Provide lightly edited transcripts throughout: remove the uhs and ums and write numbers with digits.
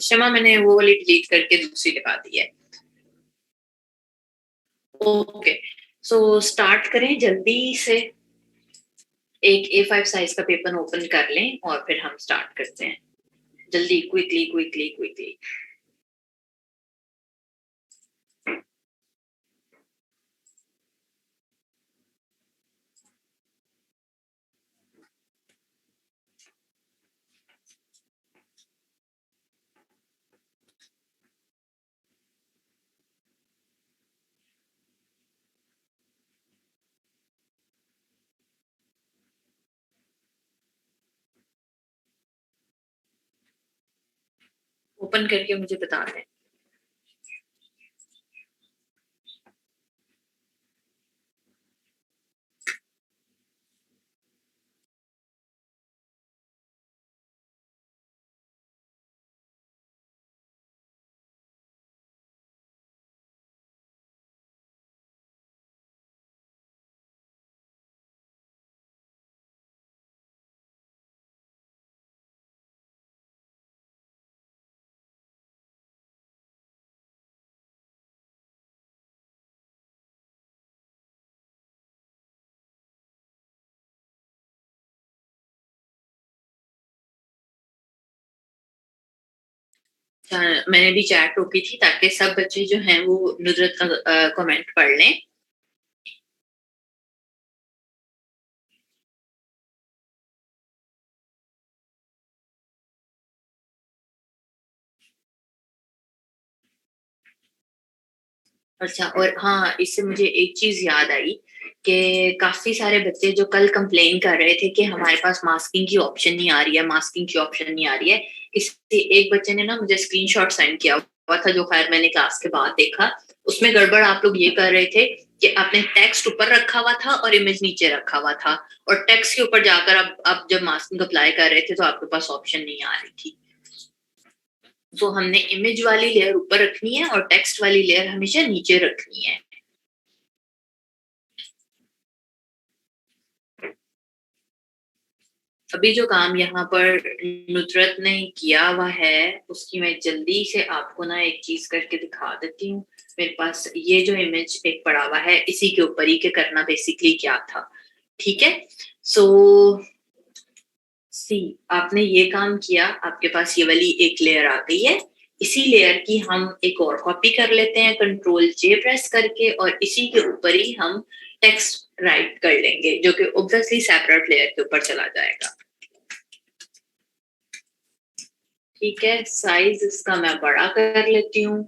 शमा, मैंने वो वाली डिलीट करके दूसरी लगा दी है। ओके, सो स्टार्ट करें जल्दी से। एक A5 साइज का पेपर ओपन कर लें और फिर हम स्टार्ट करते हैं। जल्दी, क्विकली क्विकली क्विकली। ओपन करके मुझे बता दें। मैंने भी चैट रोकी थी ताकि सब बच्चे जो हैं वो नुजरत का कमेंट पढ़ लें। अच्छा, और हाँ, इससे मुझे एक चीज याद आई कि काफी सारे बच्चे जो कल कंप्लेन कर रहे थे कि हमारे पास मास्किंग की ऑप्शन नहीं आ रही है, मास्किंग की ऑप्शन नहीं आ रही है। किसी एक बच्चे ने ना मुझे स्क्रीनशॉट सेंड किया हुआ था, जो खैर मैंने क्लास के बाद देखा। उसमें गड़बड़ आप लोग ये कर रहे थे कि आपने टेक्स्ट ऊपर रखा हुआ था और इमेज नीचे रखा हुआ था, और टेक्स्ट के ऊपर जाकर अब जब मास्किंग अप्लाई कर रहे थे तो आपके पास ऑप्शन नहीं आ रही थी। तो हमने इमेज वाली लेयर ऊपर रखनी है और टेक्स्ट वाली लेयर हमेशा नीचे रखनी है। अभी जो काम यहाँ पर नुसरत ने किया हुआ है उसकी मैं जल्दी से आपको ना एक चीज करके दिखा देती हूँ। मेरे पास ये जो इमेज एक पड़ा हुआ है, इसी के ऊपर ही के करना बेसिकली क्या था। ठीक है, सो सी, आपने ये काम किया, आपके पास ये वाली एक लेयर आ गई है। इसी लेयर की हम एक और कॉपी कर लेते हैं Ctrl+J प्रेस करके, और इसी के ऊपर ही हम टेक्स्ट राइट कर लेंगे, जो कि ऑब्वियसली सेपरेट लेयर के ऊपर चला जाएगा। ठीक है, साइज इसका मैं बड़ा कर लेती हूँ।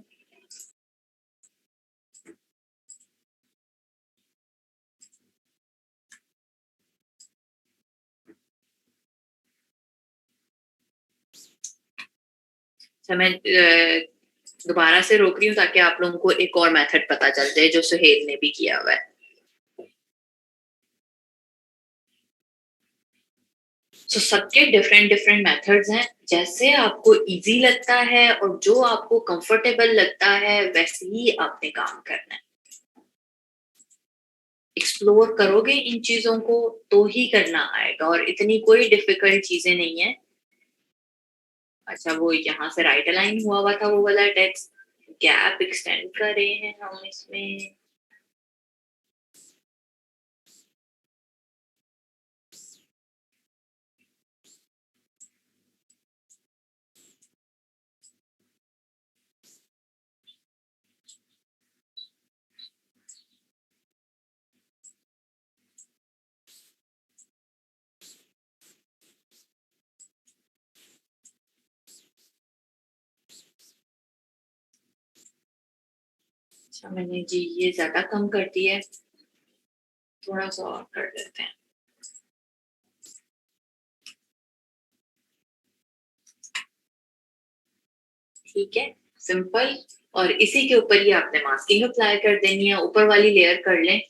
अच्छा, मैं दोबारा से रोक रही हूँ ताकि आप लोगों को एक और मेथड पता चल जाए जो सुहेल ने भी किया हुआ है। तो सबके डिफरेंट डिफरेंट मेथड्स हैं, जैसे आपको इजी लगता है और जो आपको कंफर्टेबल लगता है वैसे ही आपने काम करना है। एक्सप्लोर करोगे इन चीजों को तो ही करना आएगा, और इतनी कोई डिफिकल्ट चीजें नहीं है। अच्छा, वो यहाँ से राइट अलाइन हुआ हुआ था वो वाला टेक्स्ट, गैप एक्सटेंड कर रहे हैं हम इसमें। अच्छा, मैंने जी ये ज्यादा कम कर दिया है, थोड़ा सा और कर देते हैं। ठीक है, सिंपल। और इसी के ऊपर ही आपने मास्किंग अप्लाई कर देनी है, ऊपर वाली लेयर कर लें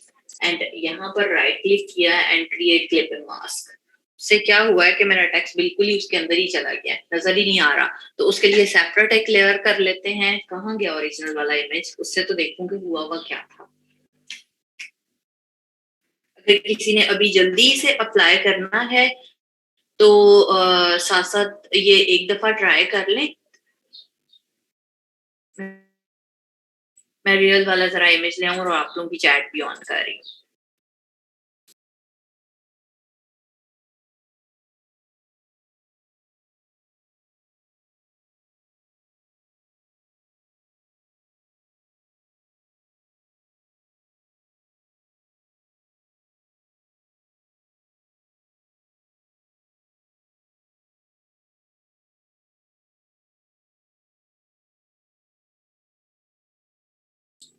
एंड यहाँ पर राइट क्लिक किया एंड क्रिएट क्लिपिंग मास्क। से क्या हुआ है कि मेरा टेक्स्ट बिल्कुल ही उसके अंदर ही चला गया, नजर ही नहीं आ रहा। तो उसके लिए सेपरेट एक लेयर कर लेते हैं। कहाँ गया ओरिजिनल वाला इमेज, उससे तो देखूंगी हुआ हुआ क्या था। अगर किसी ने अभी जल्दी से अप्लाई करना है तो साथ साथ ये एक दफा ट्राई कर लें, मैं रियल वाला जरा इमेज ले आऊं और आप लोगों की चैट भी ऑन कर रही हूँ।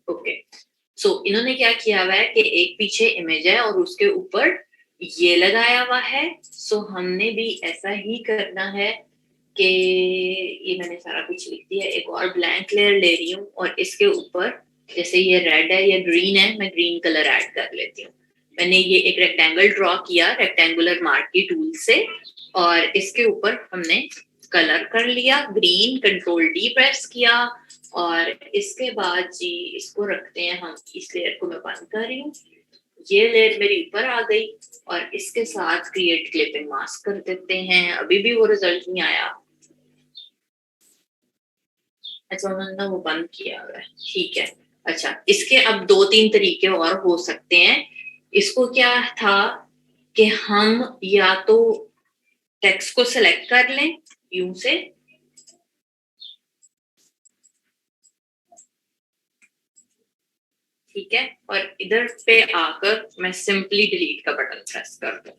ओके, सो इन्होंने क्या किया हुआ है कि एक पीछे इमेज है और उसके ऊपर ये लगाया हुआ है। सो हमने भी ऐसा ही करना है कि ये मैंने सारा कुछ लिख दिया। एक और ब्लैंक लेयर ले रही हूँ और इसके ऊपर जैसे ये रेड है या ग्रीन है, मैं ग्रीन कलर ऐड कर लेती हूँ। मैंने ये एक रेक्टेंगल ड्रॉ किया रेक्टेंगुलर मार्की टूल से और इसके ऊपर हमने कलर कर लिया ग्रीन, कंट्रोल डी प्रेस किया और इसके बाद जी इसको रखते हैं हम। इस लेयर को मैं बंद कर रही हूँ, ये लेयर मेरी ऊपर आ गई और इसके साथ क्रिएट क्लिपिंग मास्क कर देते हैं। अभी भी वो रिजल्ट नहीं आया। अच्छा, उन्होंने वो बंद किया हुआ है, ठीक है। अच्छा, इसके अब दो तीन तरीके और हो सकते हैं। इसको क्या था कि हम या तो टेक्स्ट को सिलेक्ट कर लें यूं से, ठीक है, और इधर पे आकर मैं सिंपली डिलीट का बटन प्रेस कर दूं।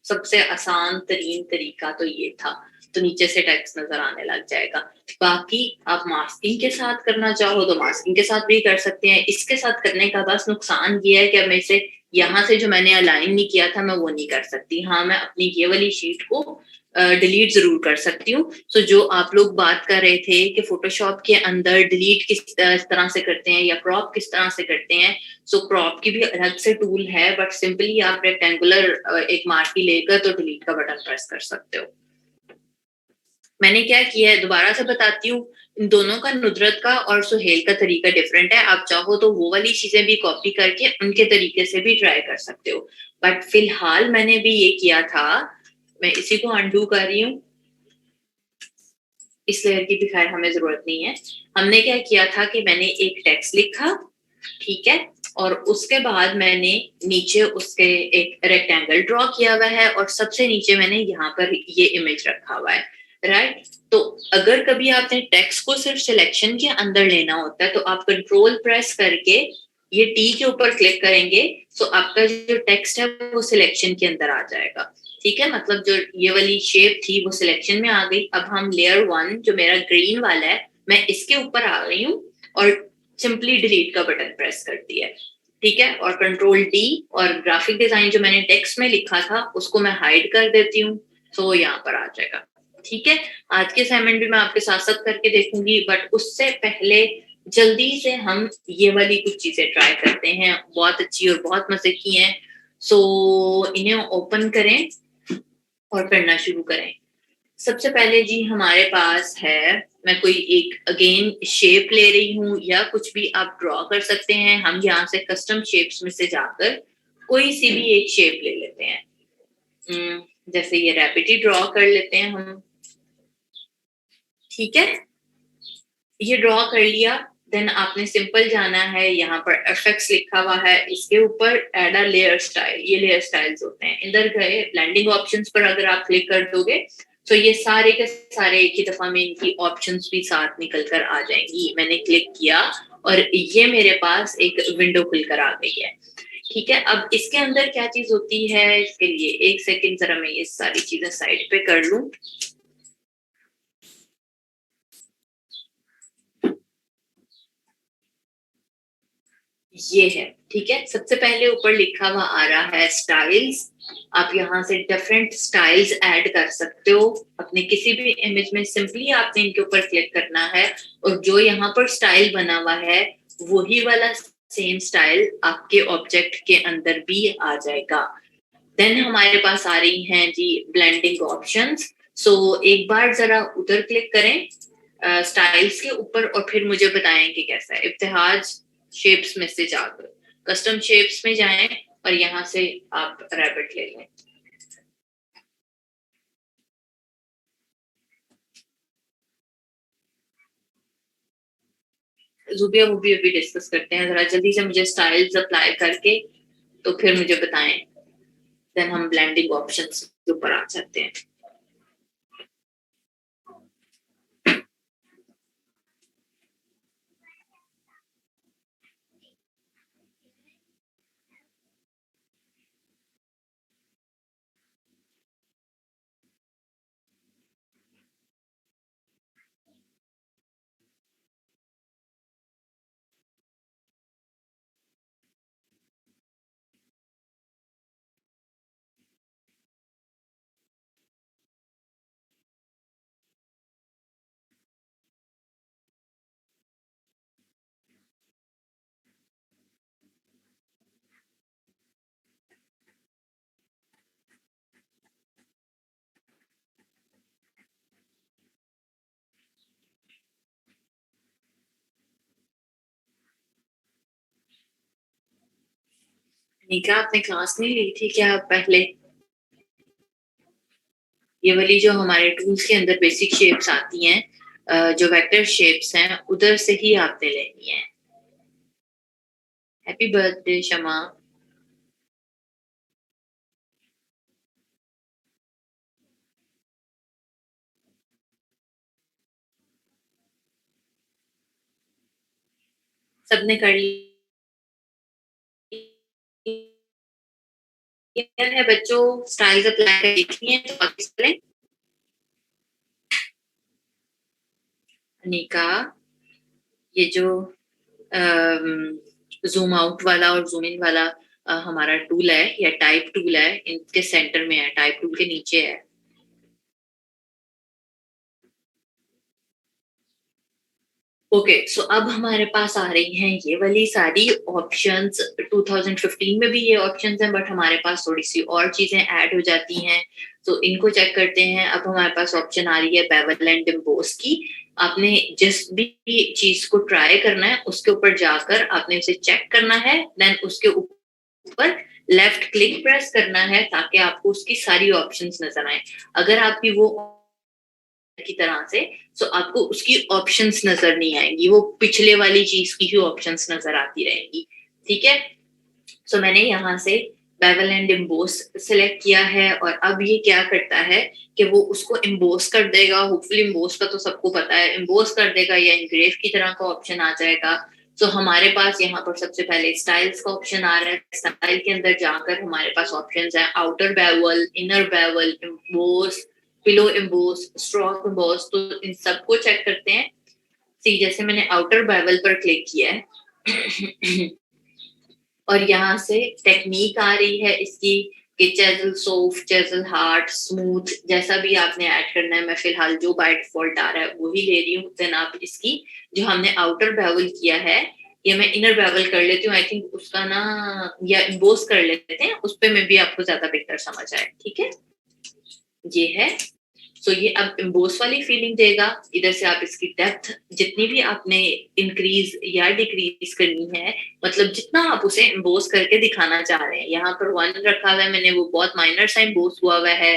सबसे आसान तरीन तरीका तो ये था। तो नीचे से टेक्स्ट नजर आने लग जाएगा। बाकी आप मास्किंग के साथ करना चाहो तो मास्किंग के साथ भी कर सकते हैं। इसके साथ करने का बस नुकसान ये है कि अब मैं इसे यहाँ से जो मैंने अलाइन नहीं किया था मैं वो नहीं कर सकती। हाँ, मैं अपनी ये वाली शीट को डिलीट जरूर कर सकती हूँ। तो जो आप लोग बात कर रहे थे कि फोटोशॉप के अंदर डिलीट किस तरह से करते हैं या क्रॉप किस तरह से करते हैं, सो क्रॉप की भी अलग से टूल है, बट सिंपली आप रेक्टेंगुलर एक मार्की लेकर तो डिलीट का बटन प्रेस कर सकते हो। मैंने क्या किया है दोबारा से बताती हूँ। इन दोनों का, नुदरत का और सुहेल का तरीका डिफरेंट है। आप चाहो तो वो वाली चीजें भी कॉपी करके उनके तरीके से भी ट्राई कर सकते हो, बट फिलहाल मैंने भी ये किया था। मैं इसी को अनडू कर रही हूँ। इस लेयर की भी खैर हमें जरूरत नहीं है। हमने क्या किया था कि मैंने एक टेक्स्ट लिखा, ठीक है, और उसके बाद मैंने नीचे उसके एक रेक्टेंगल ड्रॉ किया हुआ है और सबसे नीचे मैंने यहाँ पर ये इमेज रखा हुआ है, राइट। तो अगर कभी आपने टेक्स्ट को सिर्फ सिलेक्शन के अंदर लेना होता है तो आप कंट्रोल प्रेस करके ये टी के ऊपर क्लिक करेंगे, तो आपका जो टेक्स्ट है वो सिलेक्शन के अंदर आ जाएगा, ठीक है। मतलब जो ये वाली शेप थी वो सिलेक्शन में आ गई। अब हम लेयर वन जो मेरा ग्रीन वाला है मैं इसके ऊपर आ गई हूँ और सिंपली डिलीट का बटन प्रेस कर दिया, ठीक है, और कंट्रोल डी और ग्राफिक डिजाइन जो मैंने टेक्स्ट में लिखा था उसको मैं हाइड कर देती हूँ, तो वो यहाँ पर आ जाएगा, ठीक है। आज के असाइनमेंट भी मैं आपके साथ साथ करके देखूंगी, बट उससे पहले जल्दी से हम ये वाली कुछ चीजें ट्राई करते हैं, बहुत अच्छी और बहुत मजे की हैं। सो इन्हें ओपन करें और करना शुरू करें। सबसे पहले जी हमारे पास है, मैं कोई एक अगेन शेप ले रही हूँ या कुछ भी आप ड्रॉ कर सकते हैं। हम यहाँ से कस्टम शेप्स में से जाकर कोई सी भी एक शेप ले लेते हैं। जैसे ये रैपिड ही ड्रॉ कर लेते हैं हम, ठीक है। ये ड्रॉ कर लिया, देन आपने सिंपल जाना है, यहाँ पर एफएक्स लिखा हुआ है, इसके ऊपर एड अ लेयर स्टाइल, ये लेयर स्टाइल्स होते हैं। इधर गए ब्लेंडिंग ऑप्शंस पर अगर आप क्लिक कर दोगे तो ये सारे के सारे एक ही दफा में इनकी ऑप्शंस भी साथ निकल कर आ जाएंगी। मैंने क्लिक किया और ये मेरे पास एक विंडो खुलकर आ गई है, ठीक है। अब इसके अंदर क्या चीज होती है, इसके लिए एक सेकंड जरा मैं ये सारी चीजें साइड पे कर लूं। ये है, ठीक है। सबसे पहले ऊपर लिखा हुआ आ रहा है स्टाइल्स। आप यहाँ से डिफरेंट स्टाइल्स ऐड कर सकते हो अपने किसी भी इमेज में। सिंपली आपने इनके ऊपर क्लिक करना है और जो यहाँ पर स्टाइल बना हुआ है वही वाला सेम स्टाइल आपके ऑब्जेक्ट के अंदर भी आ जाएगा। देन हमारे पास आ रही हैं जी ब्लेंडिंग ऑप्शंस। सो एक बार जरा उधर क्लिक करें स्टाइल्स के ऊपर और फिर मुझे बताएं कि कैसा है। इब्तिहाज शेप्स में से जाकर कस्टम शेप्स में जाएं और यहाँ से आप रैबिट ले लें। ज़ुबिया वो भी अभी डिस्कस करते हैं, ज़रा जल्दी से मुझे स्टाइल्स अप्लाई करके तो फिर मुझे बताएँ, देन हम ब्लेंडिंग ऑप्शंस के ऊपर आ जाते हैं। निका आपने क्लास नहीं ली थी क्या पहले? ये वाली जो हमारे टूल्स के अंदर बेसिक शेप्स आती हैं, जो वेक्टर शेप्स हैं, उधर से ही आपने लेनी है। हैप्पी बर्थडे शमा। सबने कर लिया है बच्चों, स्टाइल्स अप्लाई कर देखी हैं तो आगे चलें। अनिका, ये जो ज़ूम आउट वाला और ज़ूम इन वाला हमारा टूल है या टाइप टूल है, इनके सेंटर में है, टाइप टूल के नीचे है। ओके, सो अब हमारे पास आ रही हैं ये वाली सारी ऑप्शंस। 2015 में भी ये ऑप्शंस हैं, बट हमारे पास थोड़ी सी और चीजें ऐड हो जाती हैं, तो इनको चेक करते हैं। अब हमारे पास ऑप्शन आ रही है बेवल एंड एम्बोस की। आपने जिस भी चीज को ट्राई करना है उसके ऊपर जाकर आपने उसे चेक करना है, देन उसके ऊपर लेफ्ट क्लिक प्रेस करना है ताकि आपको उसकी सारी ऑप्शंस नजर आए। अगर आपकी वो की तरह से, सो आपको उसकी ऑप्शंस नजर नहीं आएंगी, वो पिछले वाली चीज की ही ऑप्शंस नजर आती रहेंगी। ठीक है, सो मैंने यहाँ से बेवल एंड एम्बोस सिलेक्ट किया है, और अब ये क्या करता है कि वो उसको एम्बोस कर देगा। होपफुली एम्बोस का तो सबको पता है, एम्बोस कर देगा या इनग्रेव की तरह का ऑप्शन आ जाएगा। सो हमारे पास यहाँ पर सबसे पहले स्टाइल्स का ऑप्शन आ रहा है। स्टाइल के अंदर जाकर हमारे पास ऑप्शंस है outer bevel, inner bevel, emboss, pillow emboss, stroke emboss. तो इन सबको चेक करते हैं। सी, जैसे मैंने आउटर बेवल पर क्लिक किया है और यहाँ से टेक्निक आ रही है इसकी कि चेजल सॉफ्ट, चेजल हार्ड, स्मूथ, जैसा भी आपने ऐड करना है। मैं फिलहाल जो बाय डिफॉल्ट आ रहा है वही ले रही हूँ। देन आप इसकी जो हमने आउटर बेवल किया है, ये मैं इनर बेवल कर लेती हूँ। आई थिंक उसका ना, या इम्बोस कर लेते हैं, उस पे में भी आपको ज्यादा बेहतर समझ आए। ठीक है, ये है। सो ये अब एम्बोस वाली फीलिंग देगा। इधर से आप इसकी डेप्थ जितनी भी आपने इंक्रीज या डिक्रीज करनी है, मतलब जितना आप उसे एम्बोस करके दिखाना चाह रहे हैं। यहाँ पर 1 रखा हुआ है मैंने, वो बहुत माइनर सा एम्बोस हुआ हुआ है।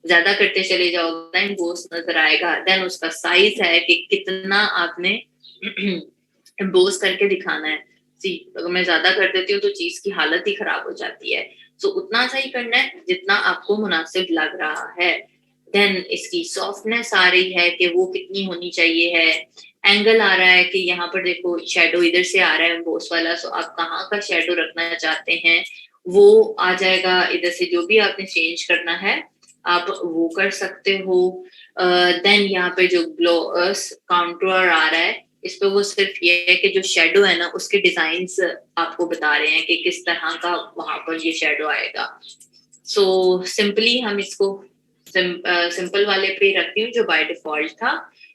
ज्यादा करते चले जाओगे एम्बोस नजर आएगा। देन उसका साइज है कि कितना आपने एम्बोस करके दिखाना है। सी, अगर मैं ज्यादा कर देती हूँ तो चीज की हालत ही खराब हो जाती है। सो उतना सा ही करना है जितना आपको मुनासिब लग रहा है। देन इसकी सॉफ्टनेस आ रही है कि वो कितनी होनी चाहिए है। एंगल आ रहा है कि यहाँ पर देखो शेडो इधर से आ रहा है एम्बोस वाला, सो आप कहाँ का शेडो रखना चाहते हैं वो आ जाएगा। इधर से जो भी आपने चेंज करना है आप वो कर सकते हो। देन यहाँ पे जो ग्लोस काउंटर आ रहा है, इस पे वो सिर्फ ये है कि जो शेडो है ना उसके डिजाइन्स आपको बता रहे हैं कि किस तरह का वहां पर ये शेडो आएगा। सो सिंपली हम इसको सिंपल वाले पे रखती हूँ जो बाय डिफॉल्ट था।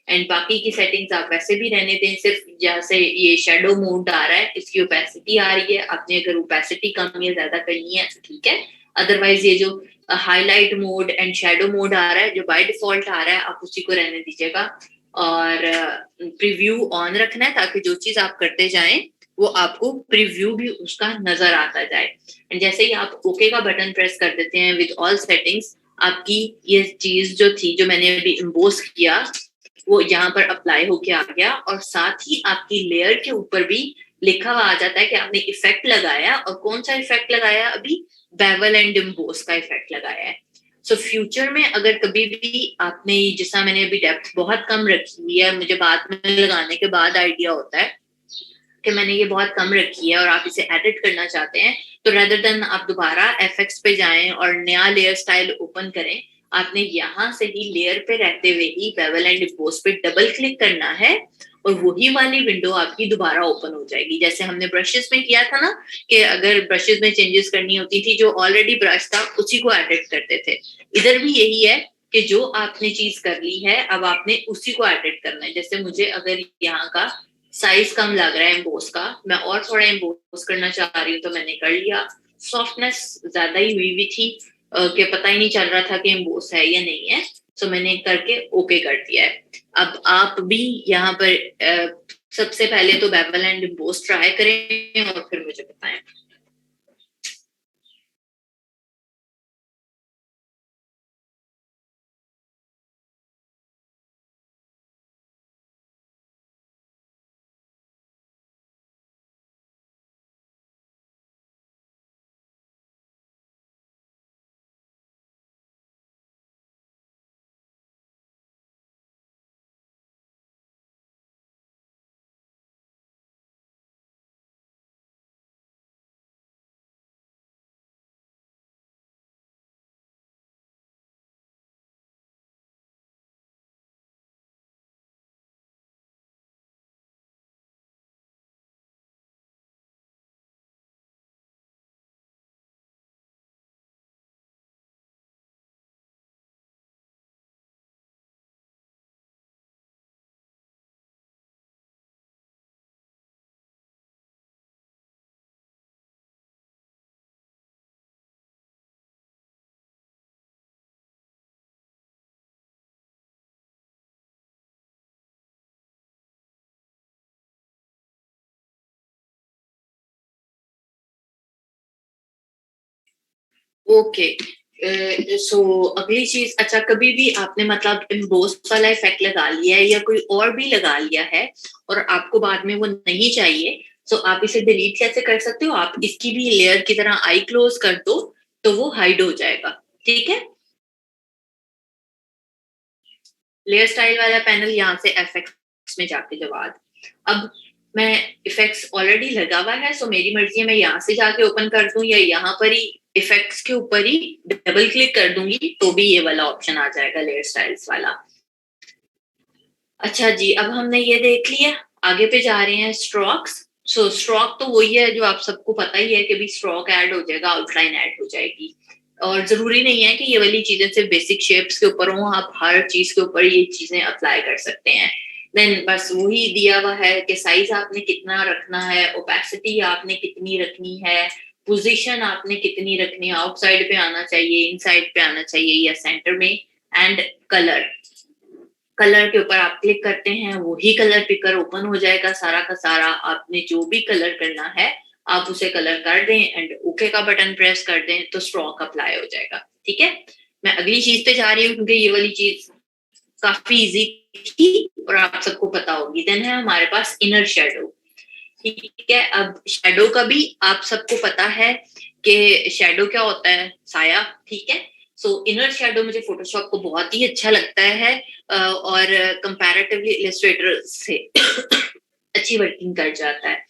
एंड बाकी की सेटिंग्स आप वैसे भी रहने दें। सिर्फ जैसे ये शेडो मोड आ रहा है, इसकी ओपेसिटी आ रही है, आपने अगर ओपेसिटी कम या ज्यादा करनी है ठीक है। अदरवाइज ये जो highlight mode and shadow mode आ रहा है जो बाय डिफॉल्ट आ रहा है, आप उसी को रहने दीजिएगा। और प्रीव्यू ऑन रखना है ताकि जो चीज आप करते जाएं वो आपको प्रीव्यू भी उसका नजर आता जाए। एंड जैसे ही आप ओके का बटन प्रेस कर देते हैं विद ऑल सेटिंग्स, आपकी ये चीज जो थी जो मैंने अभी इम्पोज किया वो यहाँ पर अप्लाई होके आ गया, और साथ ही आपकी लेयर के ऊपर भी लिखा हुआ आ जाता है कि आपने इफेक्ट लगाया, और कौन सा इफेक्ट लगाया, अभी बेवल एंड एम्बोस का इफेक्ट लगाया है। सो फ्यूचर में अगर कभी भी आपने, जैसा मैंने अभी डेप्थ बहुत कम रखी हुई है, मुझे बाद में लगाने के बाद आइडिया होता है कि मैंने ये बहुत कम रखी है और आप इसे एडिट करना चाहते हैं, तो रेदर देन आप दोबारा एफएक्स पे जाएं और नया लेयर स्टाइल ओपन करें, आपने यहाँ से ही लेयर पे रहते हुए ही बेवल एंड एम्बोस पे डबल क्लिक करना है, और वही वाली विंडो आपकी दोबारा ओपन हो जाएगी। जैसे हमने ब्रशेस में किया था ना, कि अगर ब्रशेस में चेंजेस करनी होती थी, जो ऑलरेडी ब्रश था उसी को एडिट करते थे, इधर भी यही है कि जो आपने चीज कर ली है अब आपने उसी को एडिट करना है। जैसे मुझे अगर यहाँ का साइज कम लग रहा है एम्बोस का, मैं और थोड़ा एम्बोस करना चाह रही हूँ, तो मैंने कर लिया। सॉफ्टनेस ज्यादा ही हुई हुई थी कि पता ही नहीं चल रहा था कि एम्बोस है या नहीं है, तो मैंने करके ओके कर दिया है। अब आप भी यहाँ पर सबसे पहले तो बेवल एंड एम्बोस ट्राई करें और फिर मुझे बताएं। ओके, सो अगली चीज, अच्छा कभी भी आपने मतलब एम्बोस वाला इफेक्ट लगा लिया है या कोई और भी लगा लिया है और आपको बाद में वो नहीं चाहिए, तो आप इसे डिलीट कैसे कर सकते हो, आप इसकी भी लेयर की तरह आई क्लोज कर दो तो वो हाइड हो जाएगा। ठीक है, लेयर स्टाइल वाला पैनल यहाँ से एफएक्स में जाके के बाद, अब मैं इफेक्ट्स ऑलरेडी लगा हुआ है, सो मेरी मर्जी है मैं यहाँ से जाके ओपन कर दूं या यहाँ पर ही इफेक्ट्स के ऊपर ही डबल क्लिक कर दूंगी तो भी ये वाला ऑप्शन आ जाएगा, लेयर स्टाइल्स वाला। अच्छा जी, अब हमने ये देख लिया, आगे पे जा रहे हैं स्ट्रोक्स। सो स्ट्रोक तो वही है जो आप सबको पता ही है कि भी स्ट्रोक ऐड हो जाएगा, आउटलाइन ऐड हो जाएगी, और जरूरी नहीं है कि ये वाली चीजें सिर्फ बेसिक शेप्स के ऊपर हो, आप हर चीज के ऊपर ये चीजें अप्लाई कर सकते हैं। देन बस वही दिया हुआ है कि साइज आपने कितना रखना है, ओपेसिटी आपने कितनी रखनी है, पोजीशन आपने कितनी रखनी है, आउटसाइड पे आना चाहिए, इनसाइड पे आना चाहिए या सेंटर में, एंड कलर, कलर के ऊपर आप क्लिक करते हैं वही कलर पिकर ओपन हो जाएगा, सारा का सारा आपने जो भी कलर करना है आप उसे कलर कर दें एंड ओके का बटन प्रेस कर दें तो स्ट्रोक अप्लाई हो जाएगा। ठीक है, मैं अगली चीज पे जा रही हूँ क्योंकि ये वाली चीज काफी इजी थी और आप सबको पता होगी। देन है हमारे पास इनर शेडो। ठीक है, अब शेडो का भी आप सबको पता है कि शेडो क्या होता है, साया। ठीक है, सो इनर शेडो मुझे फोटोशॉप को बहुत ही अच्छा लगता है और कंपैरेटिवली इलस्ट्रेटर से अच्छी वर्किंग कर जाता है।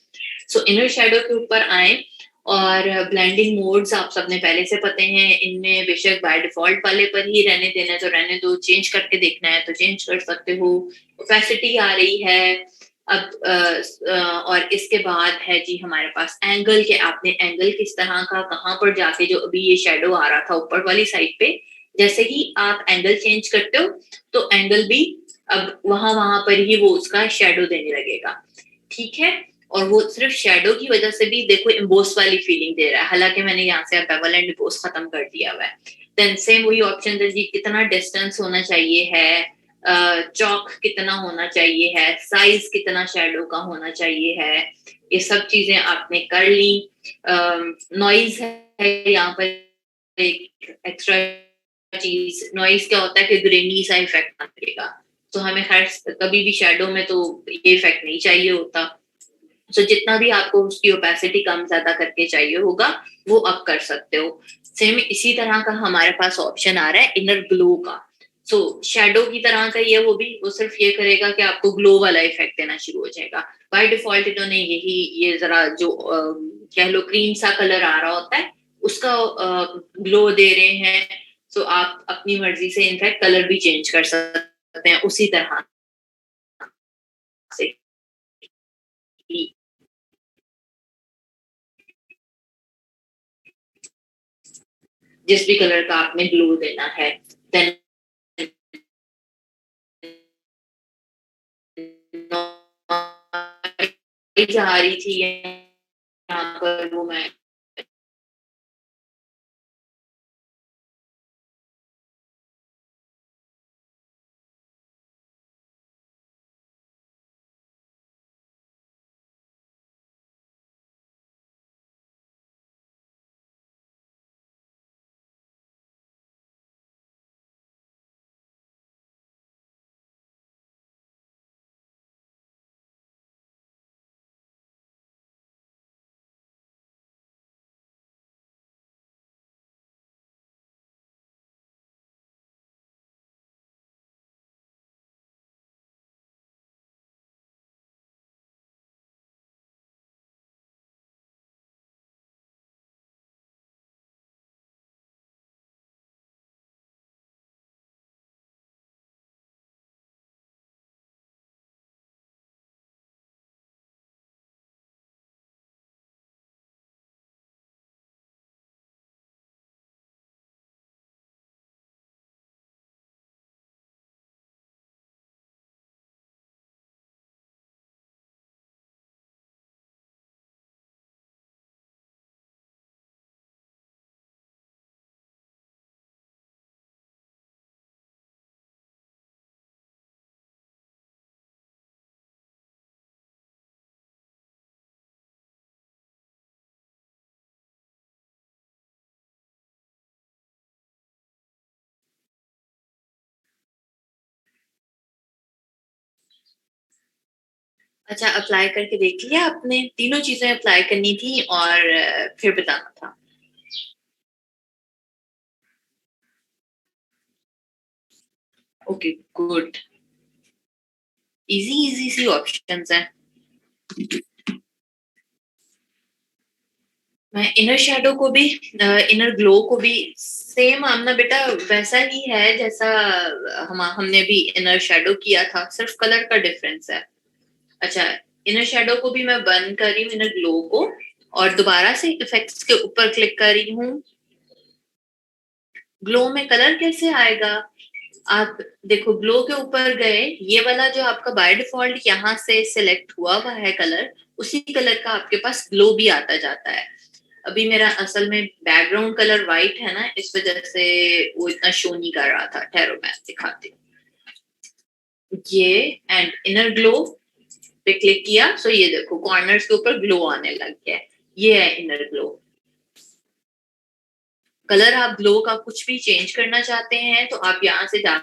सो इनर शेडो के ऊपर आए और ब्लेंडिंग मोड्स आप सबने पहले से पते हैं, इनमें बेशक बाय डिफॉल्ट वाले पर ही रहने देना है तो रहने दो, चेंज करके देखना है तो चेंज कर सकते हो। ओपेसिटी आ रही है अब और इसके बाद है जी हमारे पास एंगल, के आपने एंगल किस तरह का कहाँ पर जाके, जो अभी ये शेडो आ रहा था ऊपर वाली साइड पे, जैसे ही आप एंगल चेंज करते हो तो एंगल भी अब वहां वहां पर ही वो उसका शेडो देने लगेगा। ठीक है, और वो सिर्फ शेडो की वजह से भी देखो एम्बोस वाली फीलिंग दे रहा है, हालांकि मैंने यहाँ से बेवल एंड एम्बोस खत्म कर दिया हुआ है। देन सेम वही ऑप्शन है जी, कितना डिस्टेंस होना चाहिए है, चौक कितना होना चाहिए है, साइज कितना शेडो का होना चाहिए है, ये सब चीजें आपने कर ली। नॉइज है यहाँ पर एक एक्स्ट्रा चीज, नॉइज क्या होता है कि ग्रेनी सा इफेक्ट लगेगा, तो हमें हर कभी भी शैडो में तो ये इफेक्ट नहीं चाहिए होता। तो जितना भी आपको उसकी ओपेसिटी कम ज्यादा करके चाहिए होगा वो आप कर सकते हो। सेम इसी तरह का हमारे पास ऑप्शन आ रहा है इनर ग्लो का। सो शैडो की तरह का ये वो सिर्फ ये करेगा कि आपको ग्लो वाला इफेक्ट देना शुरू हो जाएगा। बाय डिफॉल्ट इन्होंने यही ये जरा जो कह लो क्रीम सा कलर आ रहा होता है उसका ग्लो दे रहे हैं। सो आप अपनी मर्जी से इनफैक्ट कलर भी चेंज कर सकते हैं उसी तरह से। जिस भी कलर का आपने ग्लो देना है देन जा रही थी यहाँ पर वो मैं अच्छा अप्लाई करके देख लिया आपने? तीनों चीजें अप्लाई करनी थी और फिर बताना था। Okay good. इजी इजी सी ऑप्शंस हैं। मैं इनर शेडो को भी इनर ग्लो को भी सेम आमना बेटा वैसा ही है जैसा हमने भी इनर शेडो किया था सिर्फ कलर का डिफरेंस है। अच्छा इनर शेडो को भी मैं बंद कर रही हूँ इनर ग्लो को और दोबारा से इफेक्ट्स के ऊपर क्लिक कर रही हूँ। ग्लो में कलर कैसे आएगा? आप देखो ग्लो के ऊपर गए ये वाला जो आपका बाय डिफॉल्ट यहाँ से सिलेक्ट हुआ हुआ है कलर उसी कलर का आपके पास ग्लो भी आता जाता है। अभी मेरा असल में बैकग्राउंड कलर वाइट है ना इस वजह से वो इतना शो नहीं कर रहा था। ठहरो मैं दिखाती हूँ। ये एंड इनर ग्लो पे क्लिक किया सो ये देखो कॉर्नर्स के ऊपर ग्लो आने लग गया है। ये है इनर ग्लो। कलर आप ग्लो का कुछ भी चेंज करना चाहते हैं तो आप यहाँ से जा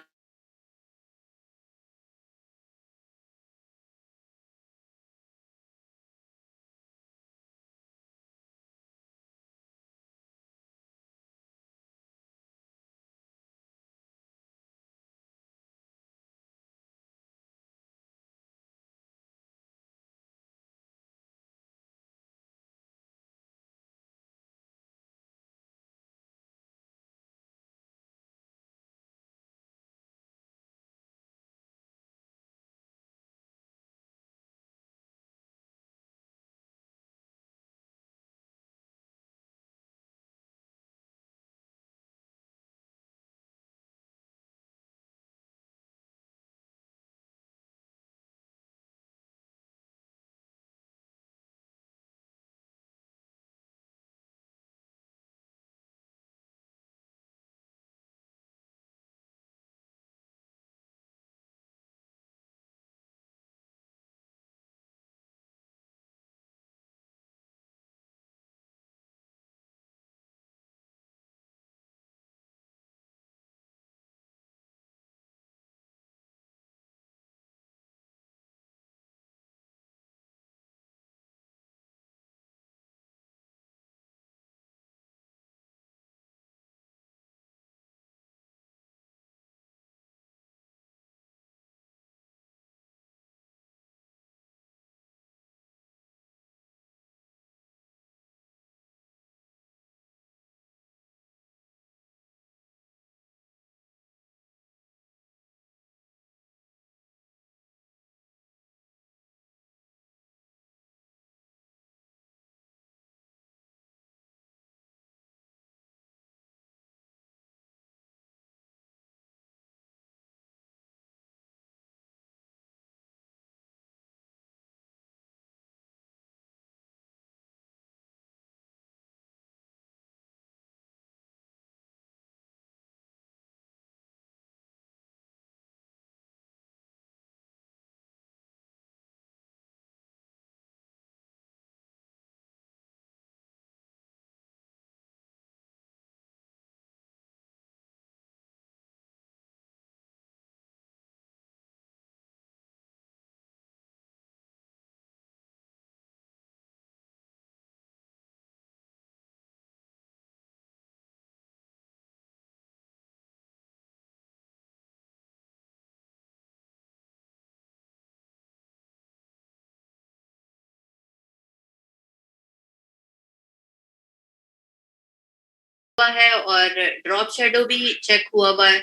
हुआ है और ड्रॉप शेडो भी चेक हुआ है,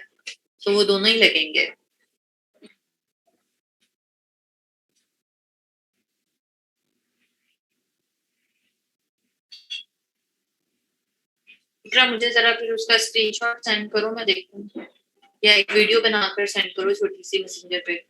तो वो दोनों ही लगेंगे। इकरा मुझे जरा फिर उसका स्क्रीनशॉट सेंड करो, मैं देखूं, या एक वीडियो बनाकर सेंड करो छोटी सी मैसेंजर पे।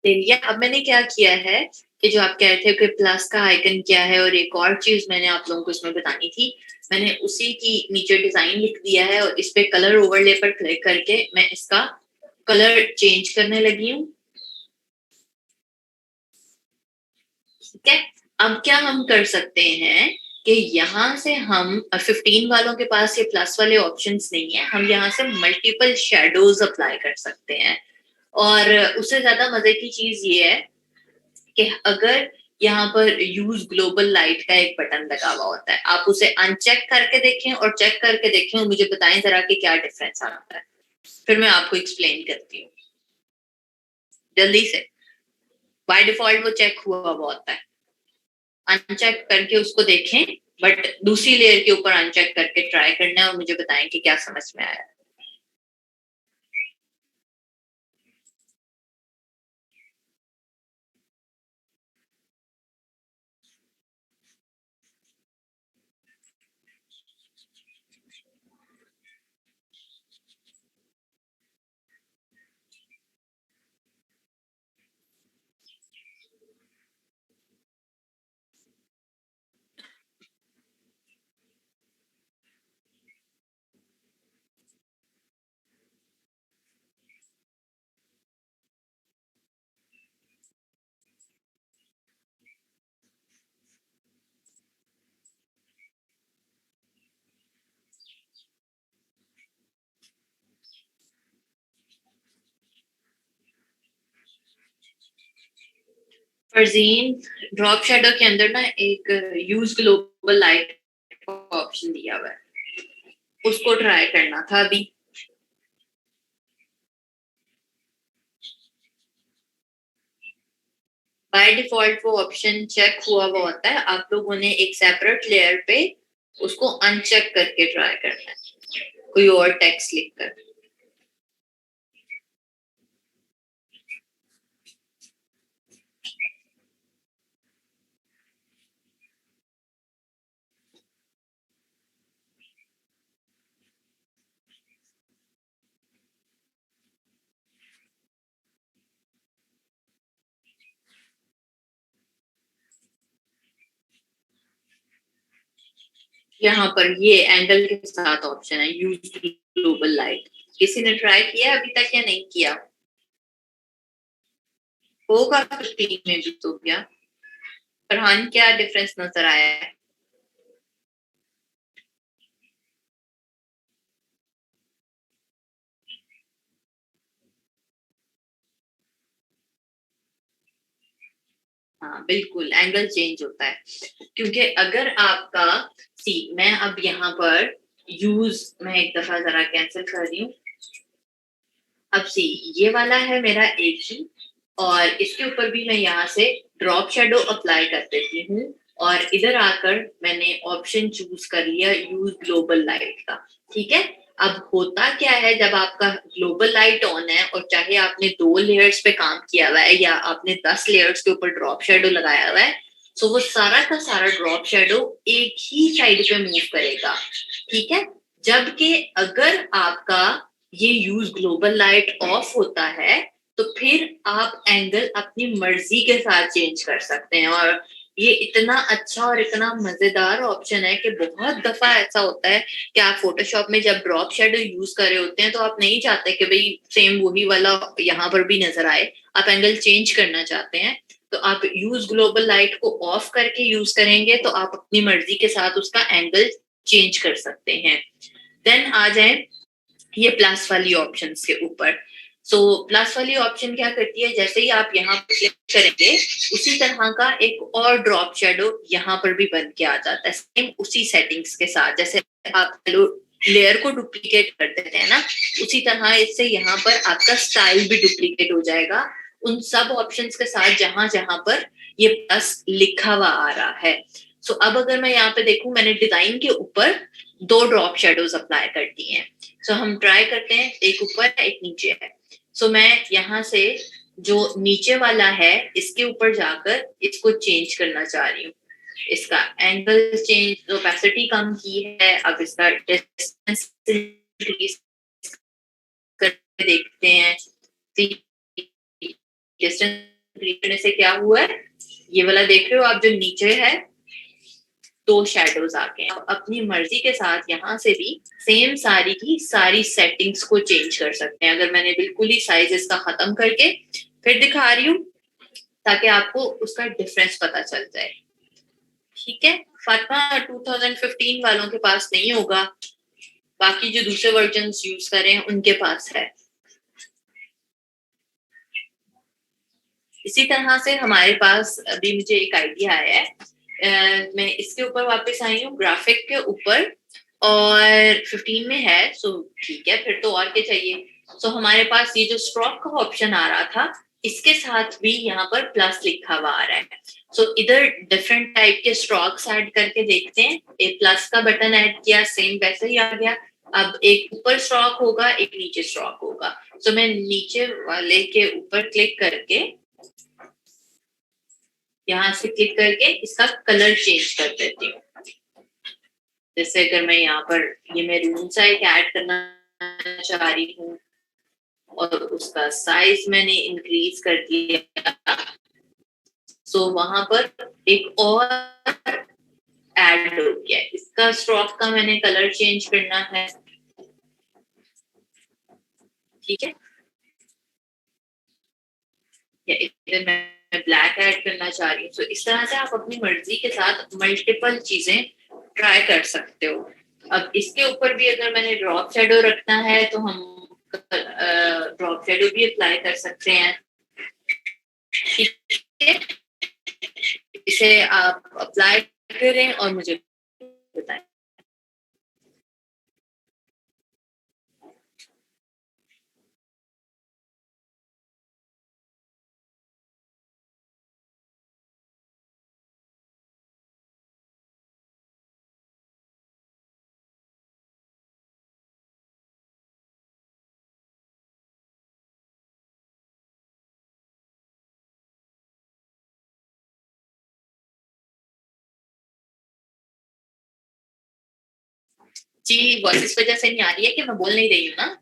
ले लिया। अब मैंने क्या किया है कि जो आप कह रहे थे कि प्लस का आइकन क्या है, और एक और चीज मैंने आप लोगों को इसमें बतानी थी, मैंने उसी की नीचे डिजाइन लिख दिया है और इस पे कलर ओवरले पर क्लिक करके मैं इसका कलर चेंज करने लगी हूँ। ठीक है, अब क्या हम कर सकते हैं कि यहाँ से हम 15 वालों के पास ये प्लस वाले ऑप्शंस नहीं है, हम यहाँ से मल्टीपल शेडोज अप्लाई कर सकते हैं। और उससे ज्यादा मजे की चीज ये है कि अगर यहाँ पर यूज ग्लोबल लाइट का एक बटन लगा हुआ होता है, आप उसे अनचेक करके देखें और चेक करके देखें और मुझे बताएं जरा कि क्या डिफरेंस आता है, फिर मैं आपको एक्सप्लेन करती हूँ जल्दी से। बाय डिफॉल्ट वो चेक हुआ हुआ होता है, अनचेक करके उसको देखें, बट दूसरी लेयर के ऊपर अनचेक करके ट्राई करना है और मुझे बताएं कि क्या समझ में आया। फरजीन, ड्रॉप शेडो के अंदर ना एक यूज ग्लोबल लाइट ऑप्शन दिया हुआ है, उसको ट्राई करना था अभी। बाय डिफॉल्ट वो ऑप्शन चेक हुआ हुआ होता है, आप लोगों ने एक सेपरेट लेयर पे उसको अनचेक करके ट्राई करना है, कोई और टेक्स्ट लिखकर। यहाँ पर ये एंगल के साथ ऑप्शन है यूज ग्लोबल लाइट, किसी ने ट्राई किया अभी तक या नहीं किया? होगा 15 में भी तो क्या। फरहान, क्या डिफरेंस नजर आया है? हाँ बिल्कुल, एंगल चेंज होता है, क्योंकि अगर आपका सी, मैं अब यहाँ पर यूज, मैं एक दफा जरा कैंसिल कर रही हूँ। अब सी, ये वाला है मेरा एक ही, और इसके ऊपर भी मैं यहाँ से ड्रॉप शेडो अप्लाई कर देती हूँ, और इधर आकर मैंने ऑप्शन चूज कर लिया यूज ग्लोबल लाइट का। ठीक है, अब होता क्या है जब आपका ग्लोबल लाइट ऑन है और चाहे आपने 2 लेयर्स पे काम किया हुआ है या आपने 10 लेयर्स के ऊपर ड्रॉप शेडो लगाया हुआ है, तो वो सारा का सारा ड्रॉप शेडो एक ही साइड पे मूव करेगा। ठीक है, जबकि अगर आपका ये यूज ग्लोबल लाइट ऑफ होता है तो फिर आप एंगल अपनी मर्जी के साथ चेंज कर सकते हैं। और ये इतना अच्छा और इतना मजेदार ऑप्शन है कि बहुत दफा ऐसा होता है कि आप फोटोशॉप में जब ड्रॉप शेडो यूज कर रहे होते हैं तो आप नहीं चाहते कि भाई सेम वही वाला यहाँ पर भी नजर आए, आप एंगल चेंज करना चाहते हैं, तो आप यूज ग्लोबल लाइट को ऑफ करके यूज करेंगे तो आप अपनी मर्जी के साथ उसका एंगल चेंज कर सकते हैं। देन आ जाए ये प्लस वाली ऑप्शन के ऊपर। सो प्लस वाली ऑप्शन क्या करती है, जैसे ही आप यहाँ पर क्लिक करेंगे उसी तरह का एक और ड्रॉप शेडो यहाँ पर भी बन के आ जाता है, सेम उसी सेटिंग्स के साथ। जैसे आप लेयर को डुप्लीकेट कर देते हैं ना, उसी तरह इससे यहाँ पर आपका स्टाइल भी डुप्लीकेट हो जाएगा उन सब ऑप्शंस के साथ जहां जहां पर ये प्लस लिखा हुआ आ रहा है। सो अब अगर मैं यहाँ पे देखूं, मैंने डिजाइन के ऊपर 2 ड्रॉप शेडोज अप्लाई कर दिए हैं। सो हम ट्राई करते हैं, एक ऊपर है एक नीचे है। सो मैं यहाँ से जो नीचे वाला है इसके ऊपर जाकर इसको चेंज करना चाह रही हूँ। इसका एंगल चेंज, ओपेसिटी कम की है, अब इसका डिस्टेंस इंक्रीज करके देखते हैं। डिस्टेंस इंक्रीज करने से क्या हुआ है, ये वाला देख रहे हो आप जो नीचे है 2 शैडोज आ गए। आप अपनी मर्जी के साथ यहाँ से भी सेम सारी की सारी सेटिंग्स को चेंज कर सकते हैं। अगर मैंने बिल्कुल ही साइज इसका खत्म करके फिर दिखा रही हूँ ताकि आपको उसका डिफरेंस पता चल जाए। ठीक है, फातिमा 2015 वालों के पास नहीं होगा, बाकी जो दूसरे वर्जन यूज कर रहे हैं उनके पास है। इसी तरह से हमारे पास अभी मुझे एक आइडिया आया है, मैं इसके ऊपर वापस आई हूँ ग्राफिक के ऊपर, और 15 में है। सो ठीक है, फिर तो और क्या चाहिए। सो हमारे पास ये जो स्ट्रोक का ऑप्शन आ रहा था इसके साथ भी यहाँ पर प्लस लिखा हुआ आ रहा है। सो इधर डिफरेंट टाइप के स्ट्रोक्स ऐड करके देखते हैं। एक प्लस का बटन ऐड किया, सेम वैसे ही आ गया। अब एक ऊपर स्ट्रोक होगा, एक नीचे स्ट्रोक होगा। सो मैं नीचे वाले के ऊपर क्लिक करके यहाँ से क्लिक करके इसका कलर चेंज कर देती हूँ। जैसे अगर मैं यहाँ पर ये मैरून सा एक ऐड करना चाह रही हूँ और उसका साइज मैंने इंक्रीज कर दिया, सो वहां पर एक और ऐड हो गया। इसका स्ट्रोक का मैंने कलर चेंज करना है। ठीक है, या इधर मैं ब्लैक ऐड करना चाह रही हूँ। तो इस तरह से आप अपनी मर्जी के साथ मल्टीपल चीजें ट्राई कर सकते हो। अब इसके ऊपर भी अगर मैंने ड्रॉप शेडो रखना है तो हम ड्रॉप शेडो भी अप्लाई कर सकते हैं। ठीक है, इसे आप अप्लाई करें और मुझे बताएं। जी, वॉइस इस वजह से नहीं आ रही है कि मैं बोल नहीं रही हूँ ना।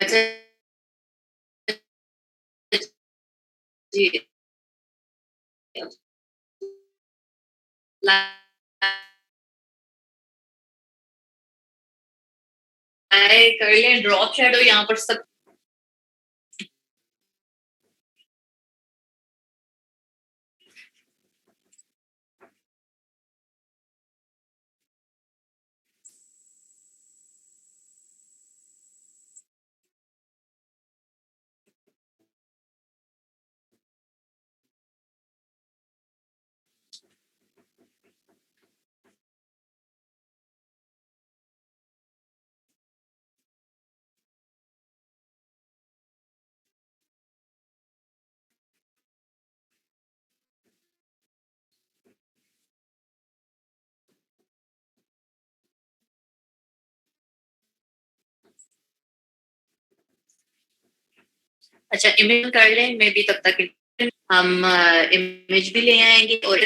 अच्छा जी, कर लें ड्रॉप शेडो यहाँ पर सब। अच्छा, इमेज कर लें, मैं भी तब तक हम इमेज भी ले आएंगे और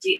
जी।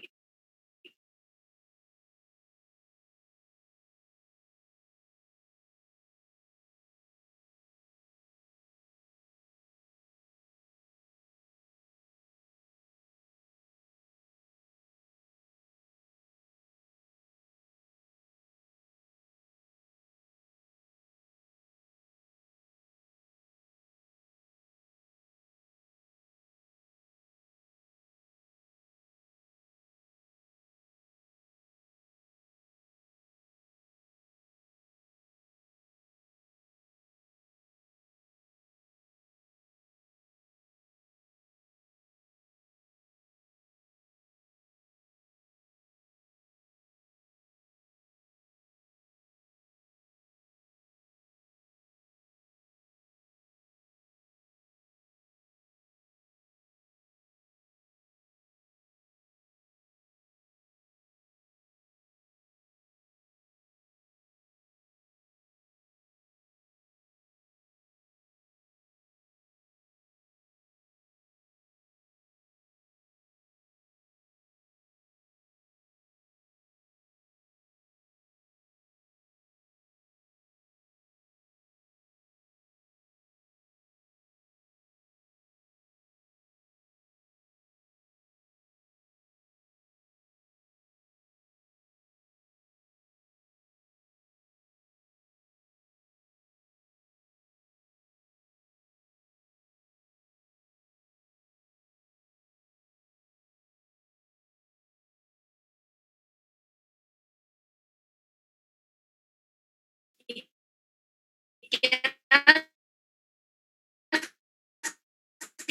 क्या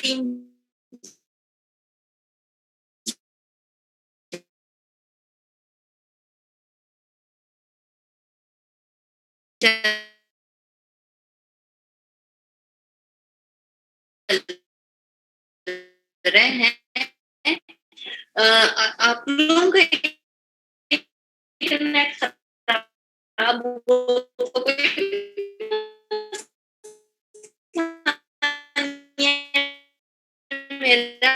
सीन चल रहे हैं? आप लोगों का इंटरनेट खराब हुआ तो कोई मेरा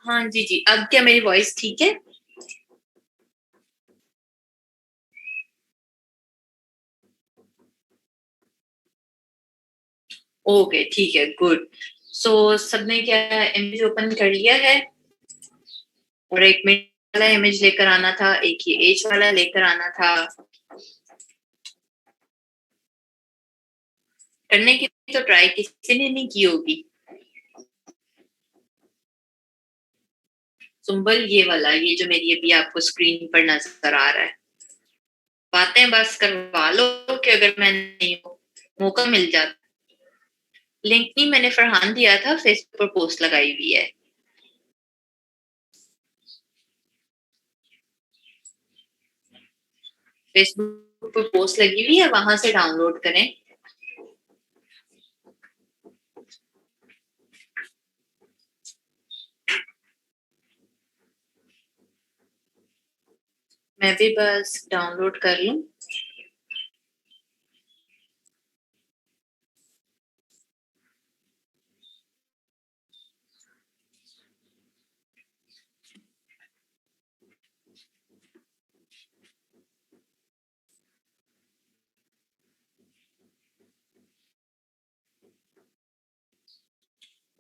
हाँ जी जी, अब क्या मेरी वॉइस ठीक है? ओके ठीक है, गुड। सो सबने क्या इमेज ओपन कर लिया है? और एक मिड वाला इमेज लेकर आना था, एक ये एज वाला लेकर आना था। करने की तो ट्राई किसी ने नहीं की होगी। सुंबल ये वाला, ये जो मेरी अभी आपको स्क्रीन पर नजर आ रहा है। बातें बस करवा लो कि अगर मैं नहीं हूँ, मौका मिल जाता। लिंक नहीं, मैंने फरहान दिया था, फेसबुक पर पोस्ट लगाई हुई है। फेसबुक पर पोस्ट लगी हुई है, वहां से डाउनलोड करें। मैं भी बस डाउनलोड कर लूं।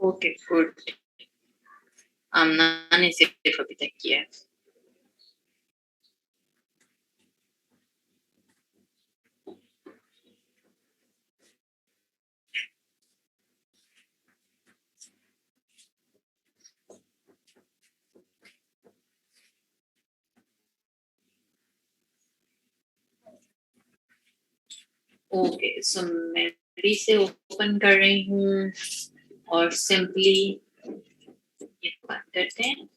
Okay good. आमना ने सिर्फ अभी तक किया है। ओके सो मैं फिर से ओपन कर रही हूँ और सिंपली ये बात करते हैं।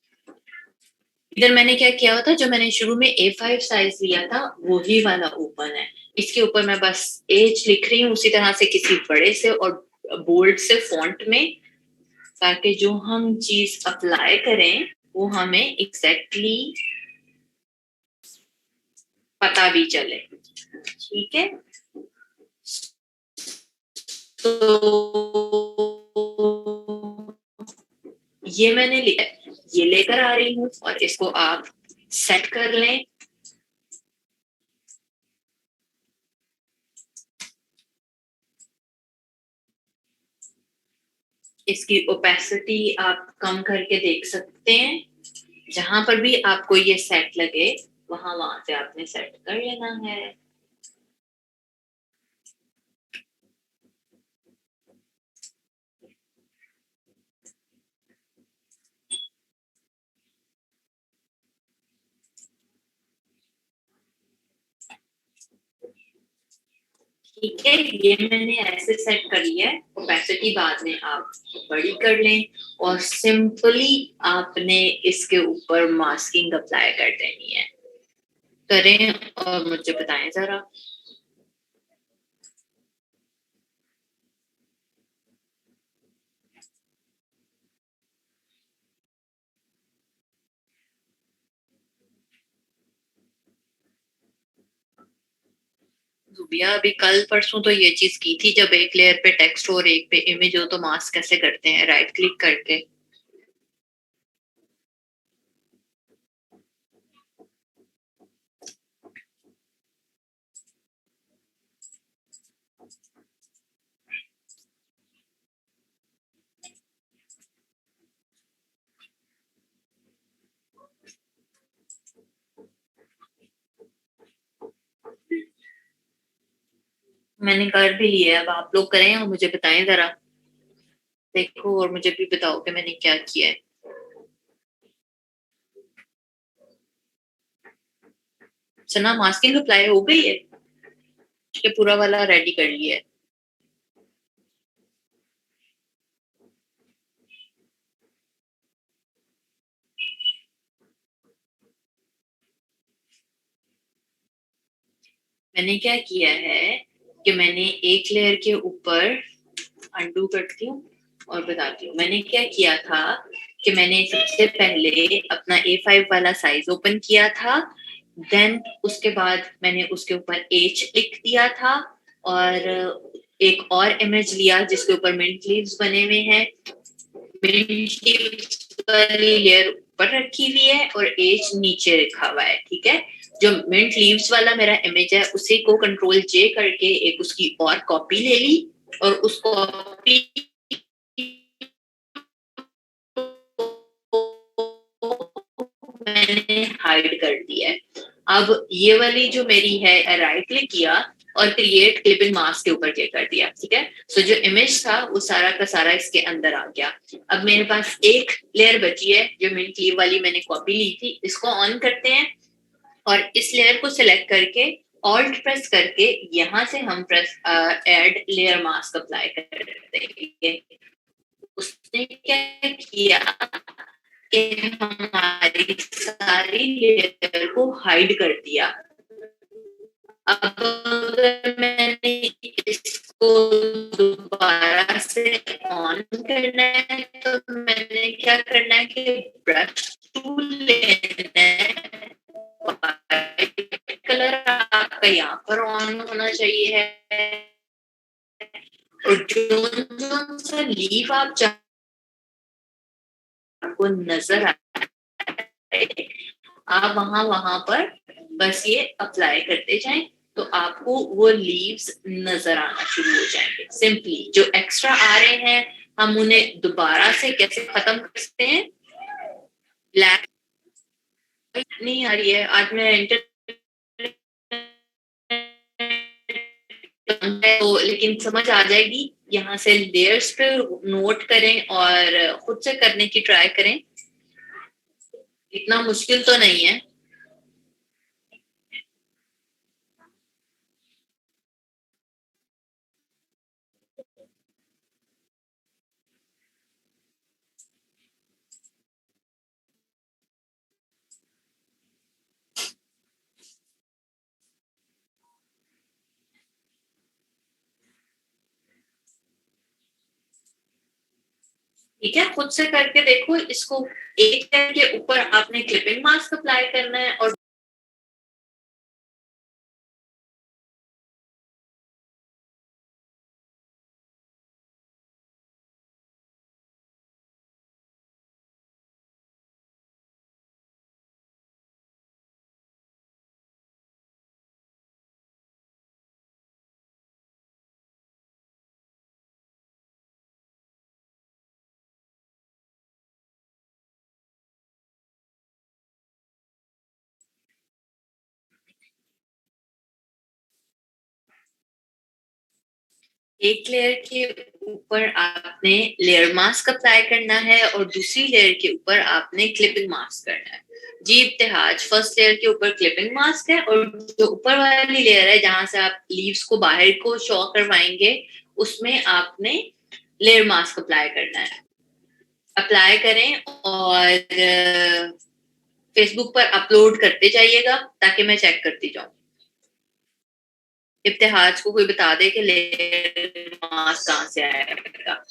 इधर मैंने क्या किया हुआ था, जो मैंने शुरू में A5 साइज लिया था वही वाला ओपन है। इसके ऊपर मैं बस एज लिख रही हूँ उसी तरह से किसी बड़े से और बोल्ड से फॉन्ट में, ताकि जो हम चीज अप्लाई करें वो हमें एग्जैक्टली पता भी चले। ठीक है, तो ये मैंने लिया, ये लेकर आ रही हूँ और इसको आप सेट कर लें। इसकी ओपेसिटी आप कम करके देख सकते हैं। जहां पर भी आपको ये सेट लगे वहां से आपने सेट कर लेना है। ठीक है, ये मैंने ऐसे सेट कर लिया है। ओपेसिटी बाद में आप बड़ी कर लें और सिंपली आपने इसके ऊपर मास्किंग अप्लाई कर देनी है। करें और मुझे बताएं जरा। भैया अभी कल परसों तो ये चीज की थी, जब एक लेयर पे टेक्स्ट और एक पे इमेज हो तो मास्क कैसे करते हैं? राइट क्लिक करके। मैंने कर भी लिया है, अब आप लोग करें और मुझे बताएं जरा। देखो और मुझे भी बताओ कि मैंने क्या किया है। सना मास्किंग अप्लाई हो गई है? ये पूरा वाला रेडी कर लिया है। मैंने क्या किया है कि मैंने एक लेयर के ऊपर अंडू करती हूँ और बताती हूँ मैंने क्या किया था। कि मैंने सबसे पहले अपना A5 वाला साइज ओपन किया था। देन उसके बाद मैंने उसके ऊपर एच लिख दिया था और एक और इमेज लिया जिसके ऊपर मिंट लीव्स बने हुए हैं। मिंट लीव्स वाली लेयर ऊपर रखी हुई है और एज नीचे रखा हुआ है, ठीक है। जो मिंट लीव्स वाला मेरा इमेज है उसी को कंट्रोल जे करके एक उसकी और कॉपी ले ली और उस कॉपी मैंने हाइड कर दिया है। अब ये वाली जो मेरी है, राइट क्लिक किया और क्रिएट क्लिपिंग मास्क के ऊपर क्लिक कर दिया, ठीक है। सो जो इमेज था वो सारा का सारा इसके अंदर आ गया। अब मेरे पास एक लेयर बची है जो मिंट लीव वाली मैंने कॉपी ली थी। इसको ऑन करते हैं और इस लेयर को सिलेक्ट करके ऑल्ट प्रेस करके यहाँ से हम press add layer mask apply करते हैं। उसने क्या किया कि हमारी सारी लेयर को हाइड कर दिया। अब अगर मैंने इसको दोबारा से ऑन करना है तो मैंने क्या करना है कि ब्रश टूल लेना है। कलर आपका यहाँ पर ऑन होना चाहिए है और जो सा लीव आपको नजर आए आप वहां वहां पर बस ये अप्लाई करते जाएं तो आपको वो लीव्स नजर आना शुरू हो जाएंगे। सिंपली जो एक्स्ट्रा आ रहे हैं हम उन्हें दोबारा से कैसे खत्म कर सकते हैं। ब्लैक नहीं आ रही है आज मैं तो लेकिन समझ आ जाएगी। यहाँ से लेयर्स पे नोट करें और खुद से करने की ट्राई करें, इतना मुश्किल तो नहीं है। ठीक है, खुद से करके देखो इसको। एक लेयर के ऊपर आपने क्लिपिंग मास्क अप्लाई करना है और एक लेयर के ऊपर आपने लेयर मास्क अप्लाई करना है और दूसरी लेयर के ऊपर आपने क्लिपिंग मास्क करना है। जी इब्तिहाज, फर्स्ट लेयर के ऊपर क्लिपिंग मास्क है और जो ऊपर वाली लेयर है जहां से आप लीव्स को बाहर को शो करवाएंगे उसमें आपने लेयर मास्क अप्लाई करना है। अप्लाई करें और फेसबुक पर अपलोड करते जाइएगा ताकि मैं चेक करती जाऊं। इब्तिहाज को कोई बता दे कि लेयर मास्क कहाँ से आएगा।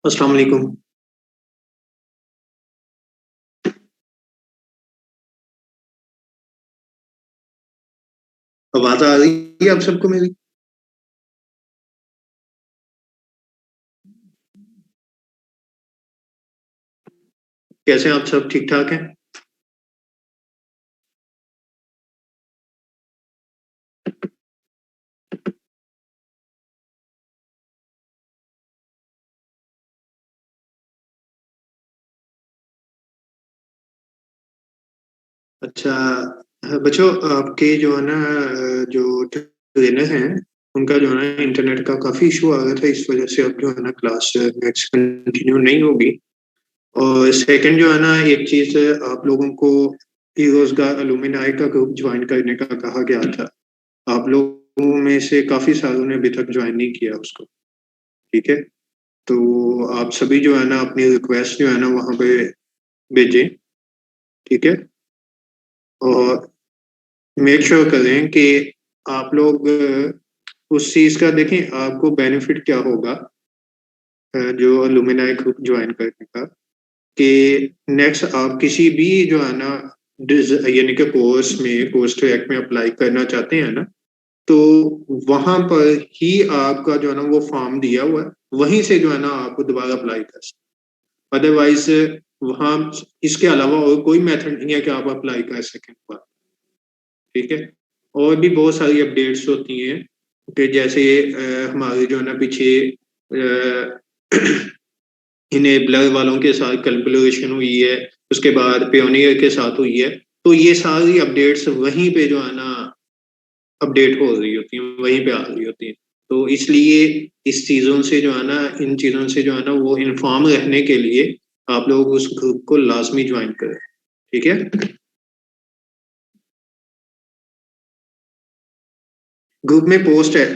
अस्सलाम वालेकुम। आवाज आ रही है आप सबको मेरी? कैसे हैं आप सब? ठीक ठाक हैं? अच्छा। बच्चों, आपके जो है ना जो ट्रेनर हैं, उनका जो है ना इंटरनेट का काफी इशू आ रहा था, इस वजह से अब जो है ना क्लास नेक्स्ट कंटिन्यू नहीं होगी। और सेकंड जो है ना, एक चीज आप लोगों को ई रोजगार अलुमिनाई का ग्रुप ज्वाइन करने का कहा गया था। आप लोगों में से काफी सालों ने अभी तक ज्वाइन नहीं किया उसको। ठीक है, तो आप सभी जो है ना अपनी रिक्वेस्ट जो है ना वहाँ पे भेजें। ठीक है, और मेक श्योर करें कि आप लोग उस चीज का देखें आपको बेनिफिट क्या होगा, जो अलुमिनाई ग्रुप ज्वाइन करने का। कि नेक्स्ट आप किसी भी जो है ना यानी कि कोर्स ट्रैक में अप्लाई करना चाहते हैं ना, तो वहां पर ही आपका जो है ना वो फॉर्म दिया हुआ है, वहीं से जो है ना आप दोबारा अप्लाई कर सकते। अदरवाइज वहाँ इसके अलावा और कोई मेथड नहीं है कि आप अप्लाई कर सकें। ठीक है, और भी बहुत सारी अपडेट्स होती हैं कि जैसे हमारे जो है ना पीछे इनेबलर वालों के साथ कैलकुलेशन हुई है, उसके बाद पियोनियर के साथ हुई है। तो ये सारी अपडेट्स वहीं पे जो है ना अपडेट हो रही होती हैं, वहीं पे आ रही होती हैं। तो इसलिए इस चीज़ों से जो है ना, इन चीज़ों से जो है ना वो इन्फॉर्म रहने के लिए आप लोग उस ग्रुप को लाजमी ज्वाइन करें। ठीक है, ग्रुप में पोस्ट है,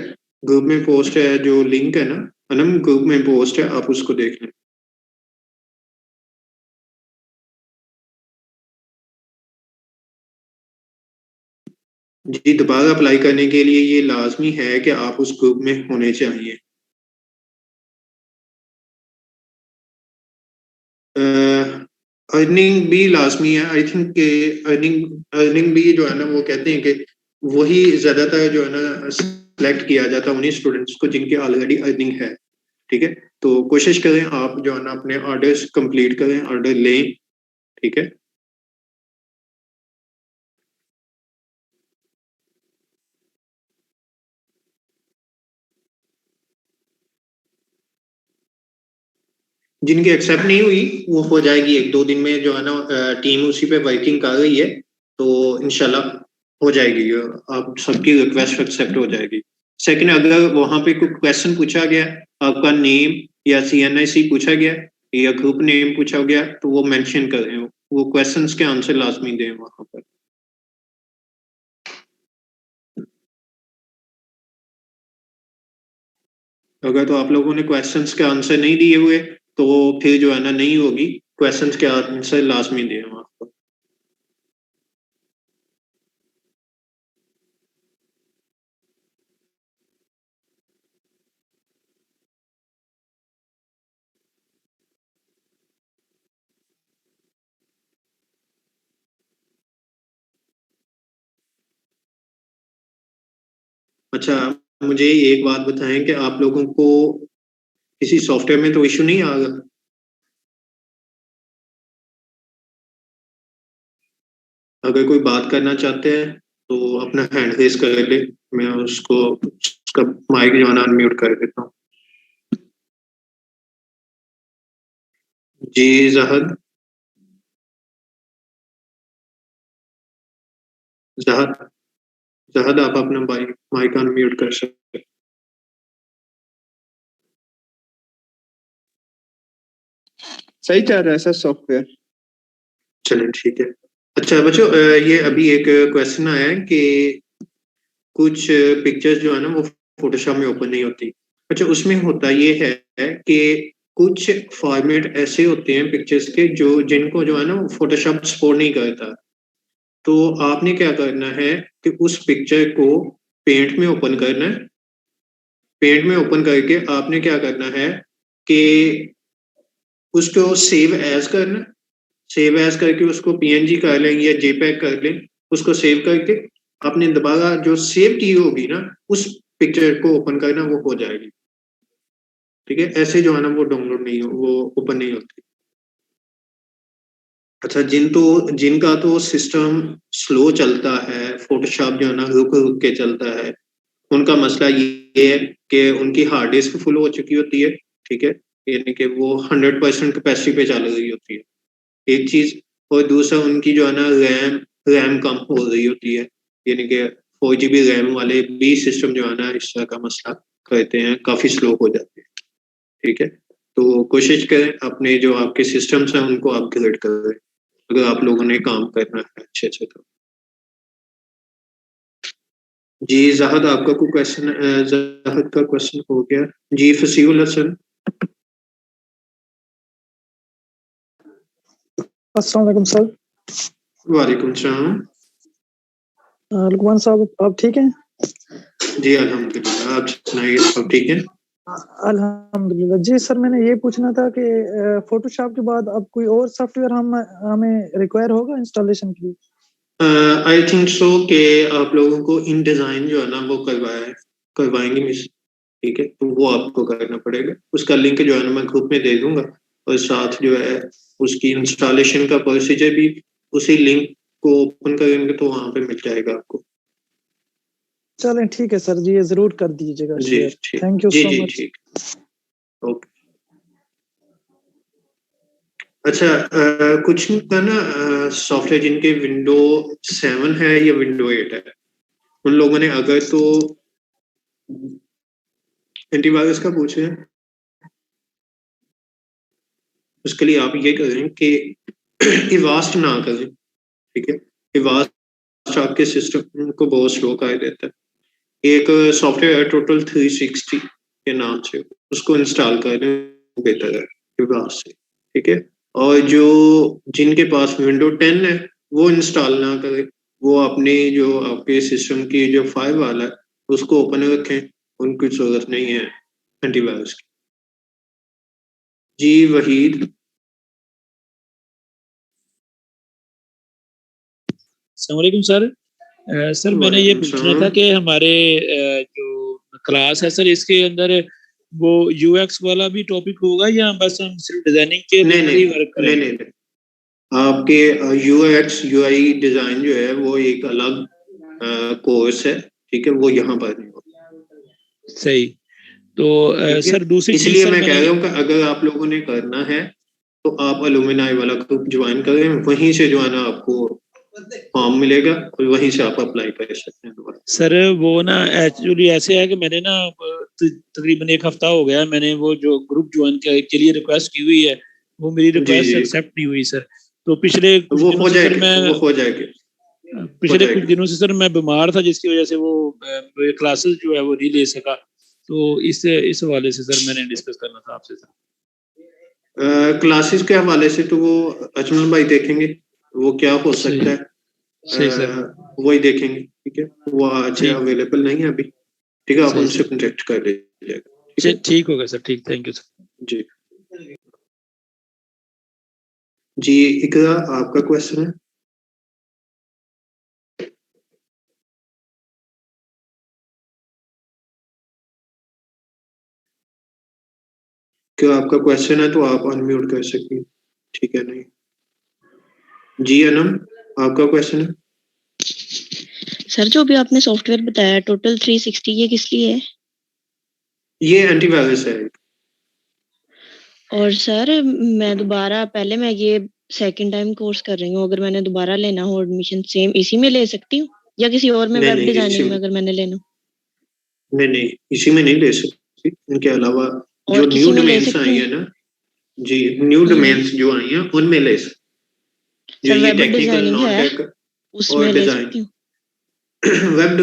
ग्रुप में पोस्ट है, जो लिंक है ना अनम, ग्रुप में पोस्ट है, आप उसको देख लें। जी, दोबारा अप्लाई करने के लिए ये लाजमी है कि आप उस ग्रुप में होने चाहिए। अर्निंग भी लाजमी है, आई थिंक के अर्निंग अर्निंग भी जो है ना वो कहते हैं कि वही ज्यादातर जो है ना सिलेक्ट किया जाता है उन्हीं स्टूडेंट्स को जिनकी ऑलरेडी अर्निंग है। ठीक है, तो कोशिश करें आप जो है ना अपने ऑर्डर्स कंप्लीट करें, ऑर्डर लें। ठीक है, जिनकी एक्सेप्ट नहीं हुई वो हो जाएगी एक दो दिन में, जो है ना टीम उसी पे वर्किंग कर रही है। तो इंशाल्लाह हो जाएगी, आप सबकी रिक्वेस्ट एक्सेप्ट हो जाएगी। सेकंड, अगर वहां पे कोई क्वेश्चन पूछा गया, आपका नेम या CNIC पूछा गया या ग्रुप नेम पूछा गया, तो वो मेंशन करें, वो क्वेश्चंस के आंसर लाजमी दें वहां पर। अगर तो आप लोगों ने क्वेश्चंस के आंसर नहीं दिए हुए, तो फिर जो है ना नहीं होगी, क्वेश्चंस के आंसर लाजमी दें वहां पर। अच्छा, मुझे एक बात बताएं कि आप लोगों को किसी सॉफ्टवेयर में तो इशू नहीं आ रहा? अगर कोई बात करना चाहते हैं तो अपना हैंड रेज कर ले, मैं उसको उसका माइक जो है ना अनम्यूट कर देता हूँ। जी जहद, जहद, जहद आप अपना माइक माइक अनम्यूट कर सकते हैं। सही चल रहा है सर सॉफ्टवेयर। चलिए ठीक है। अच्छा बच्चों, ये अभी एक क्वेश्चन आया है कि कुछ पिक्चर्स जो है ना वो फोटोशॉप में ओपन नहीं होती। अच्छा, उसमें होता ये है कि कुछ फॉर्मेट ऐसे होते हैं पिक्चर्स के जो जिनको जो है ना फोटोशॉप सपोर्ट नहीं करता। तो आपने क्या करना है कि उस पिक्चर को पेंट में ओपन करना है। पेंट में ओपन करके आपने क्या करना है कि उसको सेव एज करना, सेव एज करके उसको पीएनजी कर लें या जेपीईजी कर लें, उसको सेव करके आपने दोबारा जो सेव की होगी ना उस पिक्चर को ओपन करना, वो हो जाएगी। ठीक है, ऐसे जो है ना वो डाउनलोड नहीं हो, वो ओपन नहीं होती। अच्छा, जिनका तो सिस्टम स्लो चलता है, फोटोशॉप जो है ना रुक रुक के चलता है, उनका मसला ये है कि उनकी हार्ड डिस्क फुल हो चुकी होती है। ठीक है, यानी कि वो 100% कैपेसिटी पे चल रही होती है, एक चीज। और दूसरा उनकी जो है ना रैम रैम कम हो रही होती है, यानी कि 4 GB रैम वाले भी सिस्टम जो है ना इस तरह का मसला करते हैं, काफी स्लो हो जाते हैं। ठीक है, तो कोशिश करें अपने जो आपके सिस्टम्स हैं उनको अपग्रेड करें, अगर आप लोगों ने काम करना है अच्छे से तो। जी ज़ाहद, आपका कोई क्वेश्चन? ज़ाहद का क्वेश्चन हो गया। जी फसीउल हसन। अस्सलाम वालेकुम सर। वालेकुम सलाम। लुकमान साहब, आप ठीक हैं? जी अल्हम्दुलिल्लाह, आप सुनाइए, सब ठीक है? अल्हम्दुलिल्लाह। जी सर, मैंने ये पूछना था कि फोटोशॉप के बाद अब कोई और सॉफ्टवेयर हमें रिक्वायर होगा इंस्टॉलेशन के लिए? आई थिंक सो कि आप लोगों को इन डिज़ाइन जो है ना वो करवाएंगे मिस। ठीक है, तो वो आपको करना पड़ेगा। उसका लिंक जो है ना मैं ग्रुप में दे दूंगा, और साथ जो है उसकी इंस्टॉलेशन का प्रोसीजर भी उसी लिंक को ओपन करेंगे तो वहां पे मिल जाएगा आपको। चलें ठीक है सर जी, ये जरूर कर दीजिएगा जी शेयर। ठीक, थैंक यू जी सो जी मच। ठीक, ओके। अच्छा, कुछ का ना सॉफ्टवेयर जिनके विंडो 7 है या विंडो 8 है, उन लोगों ने अगर तो एंटीवायरस का पूछे हैं, उसके लिए आप ये करें कि इवास्ट ना करें। ठीक है, इवास्ट आपके सिस्टम को बहुत स्लो कर देता है। एक सॉफ्टवेयर है टोटल 360 के नाम से, उसको इंस्टॉल करना बेहतर है इवास्ट से। ठीक है, और जो जिनके पास विंडो 10 है वो इंस्टॉल ना करें, वो अपने जो आपके सिस्टम की जो फाइल वाला है उसको ओपन रखें, उनकी जरूरत नहीं है एंटीवायरस की। जी वहीद। अस्सलामुअलैकुम सर। सर मैंने ये पूछना था कि हमारे जो क्लास है सर, इसके अंदर वो यूएक्स वाला भी टॉपिक होगा या बस हम सिर्फ डिजाइनिंग के ऊपर ही वर्क करेंगे? नहीं, आपके यूएक्स यूआई डिजाइन जो है वो एक अलग कोर्स है। ठीक है, वो यहाँ पर नहीं होगा। सही। तो सर दूसरी चीज इसलिए सर मैं कह रहा हूँ कि अगर आप लोगों ने करना है तो आप अलुमिनाई वाला ग्रुप ज्वाइन करें, वहीं से जो है ना आपको फॉर्म मिलेगा और वहीं से आप अप्लाई कर सकते हैं दोबारा। सर वो ना एक्चुअली ऐसे है कि मैंने ना तकरीबन 1 हफ्ता हो गया, मैंने वो जो ग्रुप ज्वाइन के लिए रिक्वेस्ट की हुई है, वो मेरी रिक्वेस्ट एक्सेप्ट नहीं हुई सर। तो पिछले कुछ दिनों से सर मैं पिछले कुछ दिनों से सर मैं बीमार था, जिसकी वजह से वो क्लासेस जो है वो नहीं ले सका। तो इस हवाले से सर मैंने डिस्कस करना था आपसे सर। क्लासेस के हवाले से तो वो अजमल भाई देखेंगे वो क्या हो सकता है, सही सर, वही देखेंगे। ठीक है, वो आज अवेलेबल नहीं है अभी। ठीक है, आप उनसे कॉन्टेक्ट कर लीजिएगा। ठीक होगा सर, ठीक, थैंक यू सर। जी जी इकरा, आपका क्वेश्चन है? क्या आपका क्वेश्चन है तो आप अनम्यूट कर सकते हैं। ठीक है, नहीं। जी अनम, आपका क्वेश्चन है? सर जो अभी आपने सॉफ्टवेयर बताया टोटल 360, ये किस लिए है? ये एंटीवायरस है। और सर पहले मैं ये सेकंड टाइम कोर्स कर रही हूँ, अगर मैंने दोबारा लेना हो एडमिशन सेम इसी में ले सकती हूँ या किसी और में? वेब डिजाइनिंग में अगर मैंने लेना? नहीं, इसी में नहीं ले सकती। इनके अलावा जो न्यू डोमेन्स आई है ना, जी न्यू डोमेन्स जो आई हैं उनमें ले सकते। जो ये टेक्निकल नॉन टेक उसमें ले सकती हूँ। वेब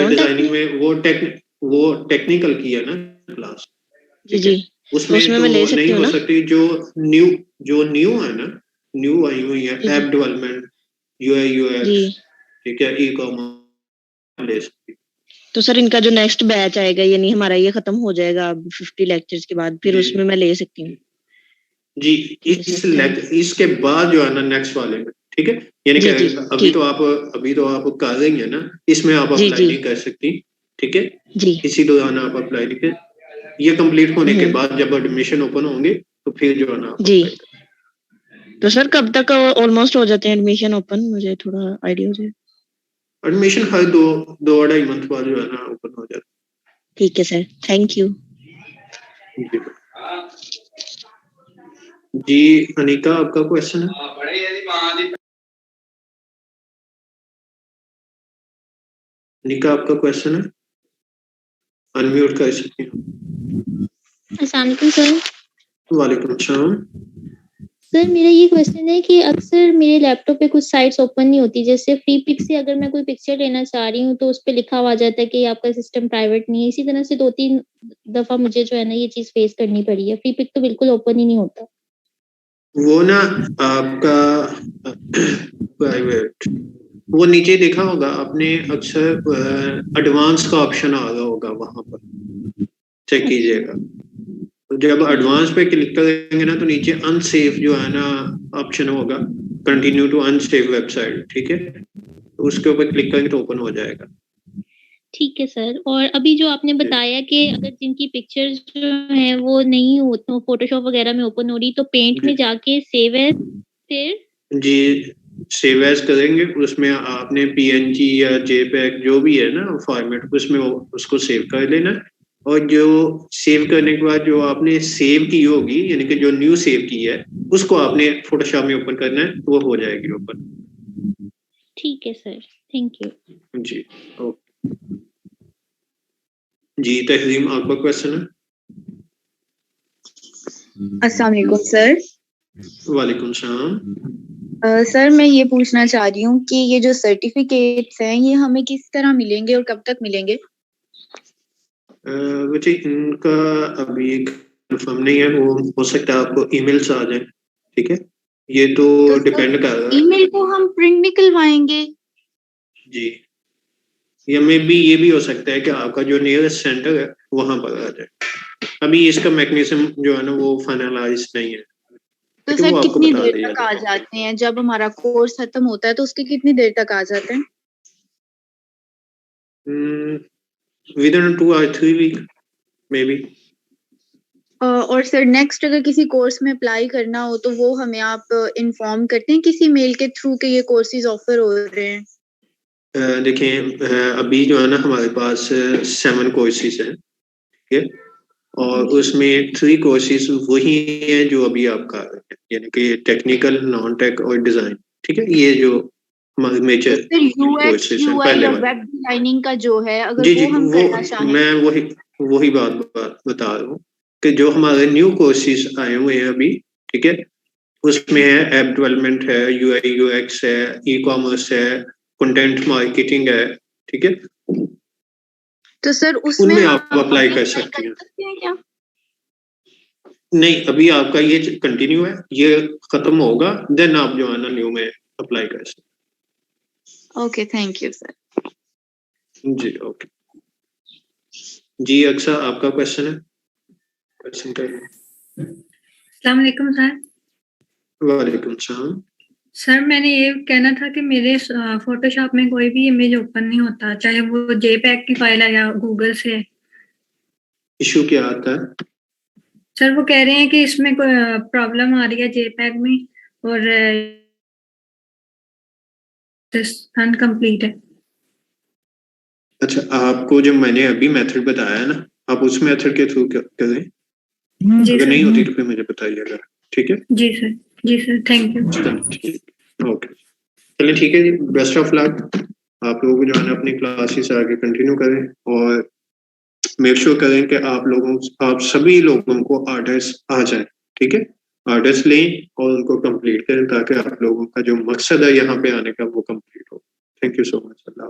डिजाइनिंग में वो टेक्निकल की है ना क्लास। जी, उसमें तो मैं ले सकती नहीं हूँ हो ना? सकती। जो न्यू है ना, न्यू आई हुई है ऐप डेवलपमेंट, यूआई यूएक्स, ठीक है, ई कॉमर्स ले सकती। तो सर इनका जो नेक्स्ट बैच आएगा, यानी हमारा ये खत्म हो जाएगा अब 50 लेक्चर्स के बाद, फिर उसमें मैं ले सकती हूँ? जी इसके बाद जो है ना नेक्स्ट वाले में, ठीक है, यानी कि अभी तो आप कर रही है ना, इसमें आप अप्लाई नहीं कर सकती, ठीक है जी, इसी दौरान आप अप्लाई नहीं कर, ये कंप्लीट होने के बाद जब एडमिशन ओपन होंगे तो फिर जो है ना जी। तो सर कब तक ऑलमोस्ट हो जाते हैं एडमिशन ओपन, मुझे थोड़ा आइडिया हो जाए। एडमिशन हर 2-2.5 मंथ बाद जो है ना ओपन हो जाता है। ठीक है सर, थैंक यू जी। अनिका आपका क्वेश्चन है? अनिका आपका क्वेश्चन है, अनम्यूट कर सकती हैं। अस्सलाम वालेकुम सर। वालेकुम अस्सलाम। सर मेरा ये क्वेश्चन है कि अक्सर मेरे लैपटॉप पे कुछ साइट्स ओपन नहीं होती, जैसे फ्री पिक से अगर मैं कोई पिक्चर लेना चाह रही हूँ तो उस पे लिखा हुआ जाता है कि आपका सिस्टम प्राइवेट नहीं है। इसी तरह से 2-3 दफा मुझे जो है ना ये चीज फेस करनी पड़ी है, फ्री पिक तो बिल्कुल ओपन ही नहीं होता। वो ना आपका प्राइवेट, वो नीचे देखा होगा आपने, अक्सर एडवांस का ऑप्शन आ रहा होगा, वहां पर चेक कीजिएगा। तो जब एडवांस पे क्लिक करेंगे ना तो नीचे अनसेफ जो है ना ऑप्शन होगा, कंटिन्यू टू अनसेफ वेबसाइट, ठीक है, तो उसके ऊपर क्लिक करेंगे तो ओपन हो जाएगा। ठीक है सर। और अभी जो आपने बताया कि अगर जिनकी पिक्चर्स जो है वो नहीं हो तो फोटोशॉप वगैरह में ओपन हो रही, तो पेंट में जाके सेव एज, फिर जी सेव एज करेंगे, उसमें आपने PNG या JPEG जो भी है ना फॉर्मेट, उसमें उसको सेव कर लेना, और जो सेव करने के बाद जो आपने सेव की होगी, यानी कि जो न्यू सेव की है, उसको आपने फोटोशॉप में ओपन करना है, तो वो हो जाएगी ओपन। ठीक है सर, थैंक यू जी। ओके जी। तहरीम आपका क्वेश्चन है? अस्सलाम वालेकुम सर। वालेकुम सलाम। सर मैं ये पूछना चाह रही हूँ कि ये जो सर्टिफिकेट्स हैं ये हमें किस तरह मिलेंगे और कब तक मिलेंगे? बच्चे इनका अभी कंफर्म नहीं है, वो हो सकता है आपको ईमेल्स आ जाए, ठीक है, ये तो डिपेंड कर रहा है। ईमेल को हम प्रिंट निकलवाएंगे जी, या मे बी ये भी हो सकता है कि आपका जो नियरेस्ट सेंटर है वहां पर आ जाए। अभी इसका मैकेनिज्म जो है ना वो फाइनलाइज नहीं है, तो सर कितनी देर तक आ जाते हैं? जब हमारा कोर्स खत्म होता है तो उसके कितनी देर तक आ जाते हैं? Within 2 or 3 week maybe. और सर नेक्स्ट अगर किसी कोर्स में अप्लाई करना हो तो वो हमें आप इन्फॉर्म करते हैं किसी मेल के थ्रू के ये कोर्सेज ऑफर हो रहे हैं? देखिए अभी जो है ना हमारे पास 7 कोर्सेज हैं, ठीक है, और उसमें 3 कोर्सेज वही हैं जो अभी आप कर रहे हैं, यानी कि टेक्निकल, नॉन टेक और डिजाइन, ठीक है, ये जो हमारे मेजर कोर्सेज हैं पहले वाले। वेब डिजाइनिंग का जो है, अगर जी जी, वो हम करना चाहें, मैं वही बात बता रहा हूँ कि जो हमारे न्यू कोर्सेज आए हुए हैं अभी, ठीक है, उसमें है ऐप डेवलपमेंट है, UI UX है, ई-कॉमर्स है, कंटेंट मार्केटिंग है, ठीक है, तो सर उसमें आप अप्लाई कर सकती हैं क्या? नहीं, अभी आपका ये कंटिन्यू है, ये खत्म होगा, देन आप जो है ना न्यू में अप्लाई कर सकते। Okay, thank you sir. जी ओके जी। अक्सा आपका क्वेश्चन है? क्वेश्चन करिए। अस्सलाम वालेकुम सर। वालेकुम सलाम। सर मैंने ये कहना था कि मेरे फोटोशॉप में कोई भी इमेज ओपन नहीं होता, चाहे वो JPEG की फाइल है या गूगल से। इशू क्या आता है? सर वो कह रहे हैं कि इसमें कोई प्रॉब्लम आ रही है JPEG में, और अनकम्प्लीट है। अच्छा, आपको जो मैंने अभी मेथड बताया है ना, आप उस मेथड के थ्रू करें, अगर नहीं होती तो फिर मुझे बताइएगा, ठीक है? जी सर, जी सर, थैंक यू। ओके, चलिए ठीक है जी, बेस्ट ऑफ लक। आप लोगों को जो है ना अपनी क्लासेस आगे कंटिन्यू करें, और मेक श्योर करें कि आप सभी लोगों को ऑर्डर्स आ जाए, ठीक है, ऑर्डर्स लें और उनको कंप्लीट करें ताकि आप लोगों का जो मकसद है यहाँ पे आने का वो कंप्लीट हो। Thank you so much. Allah.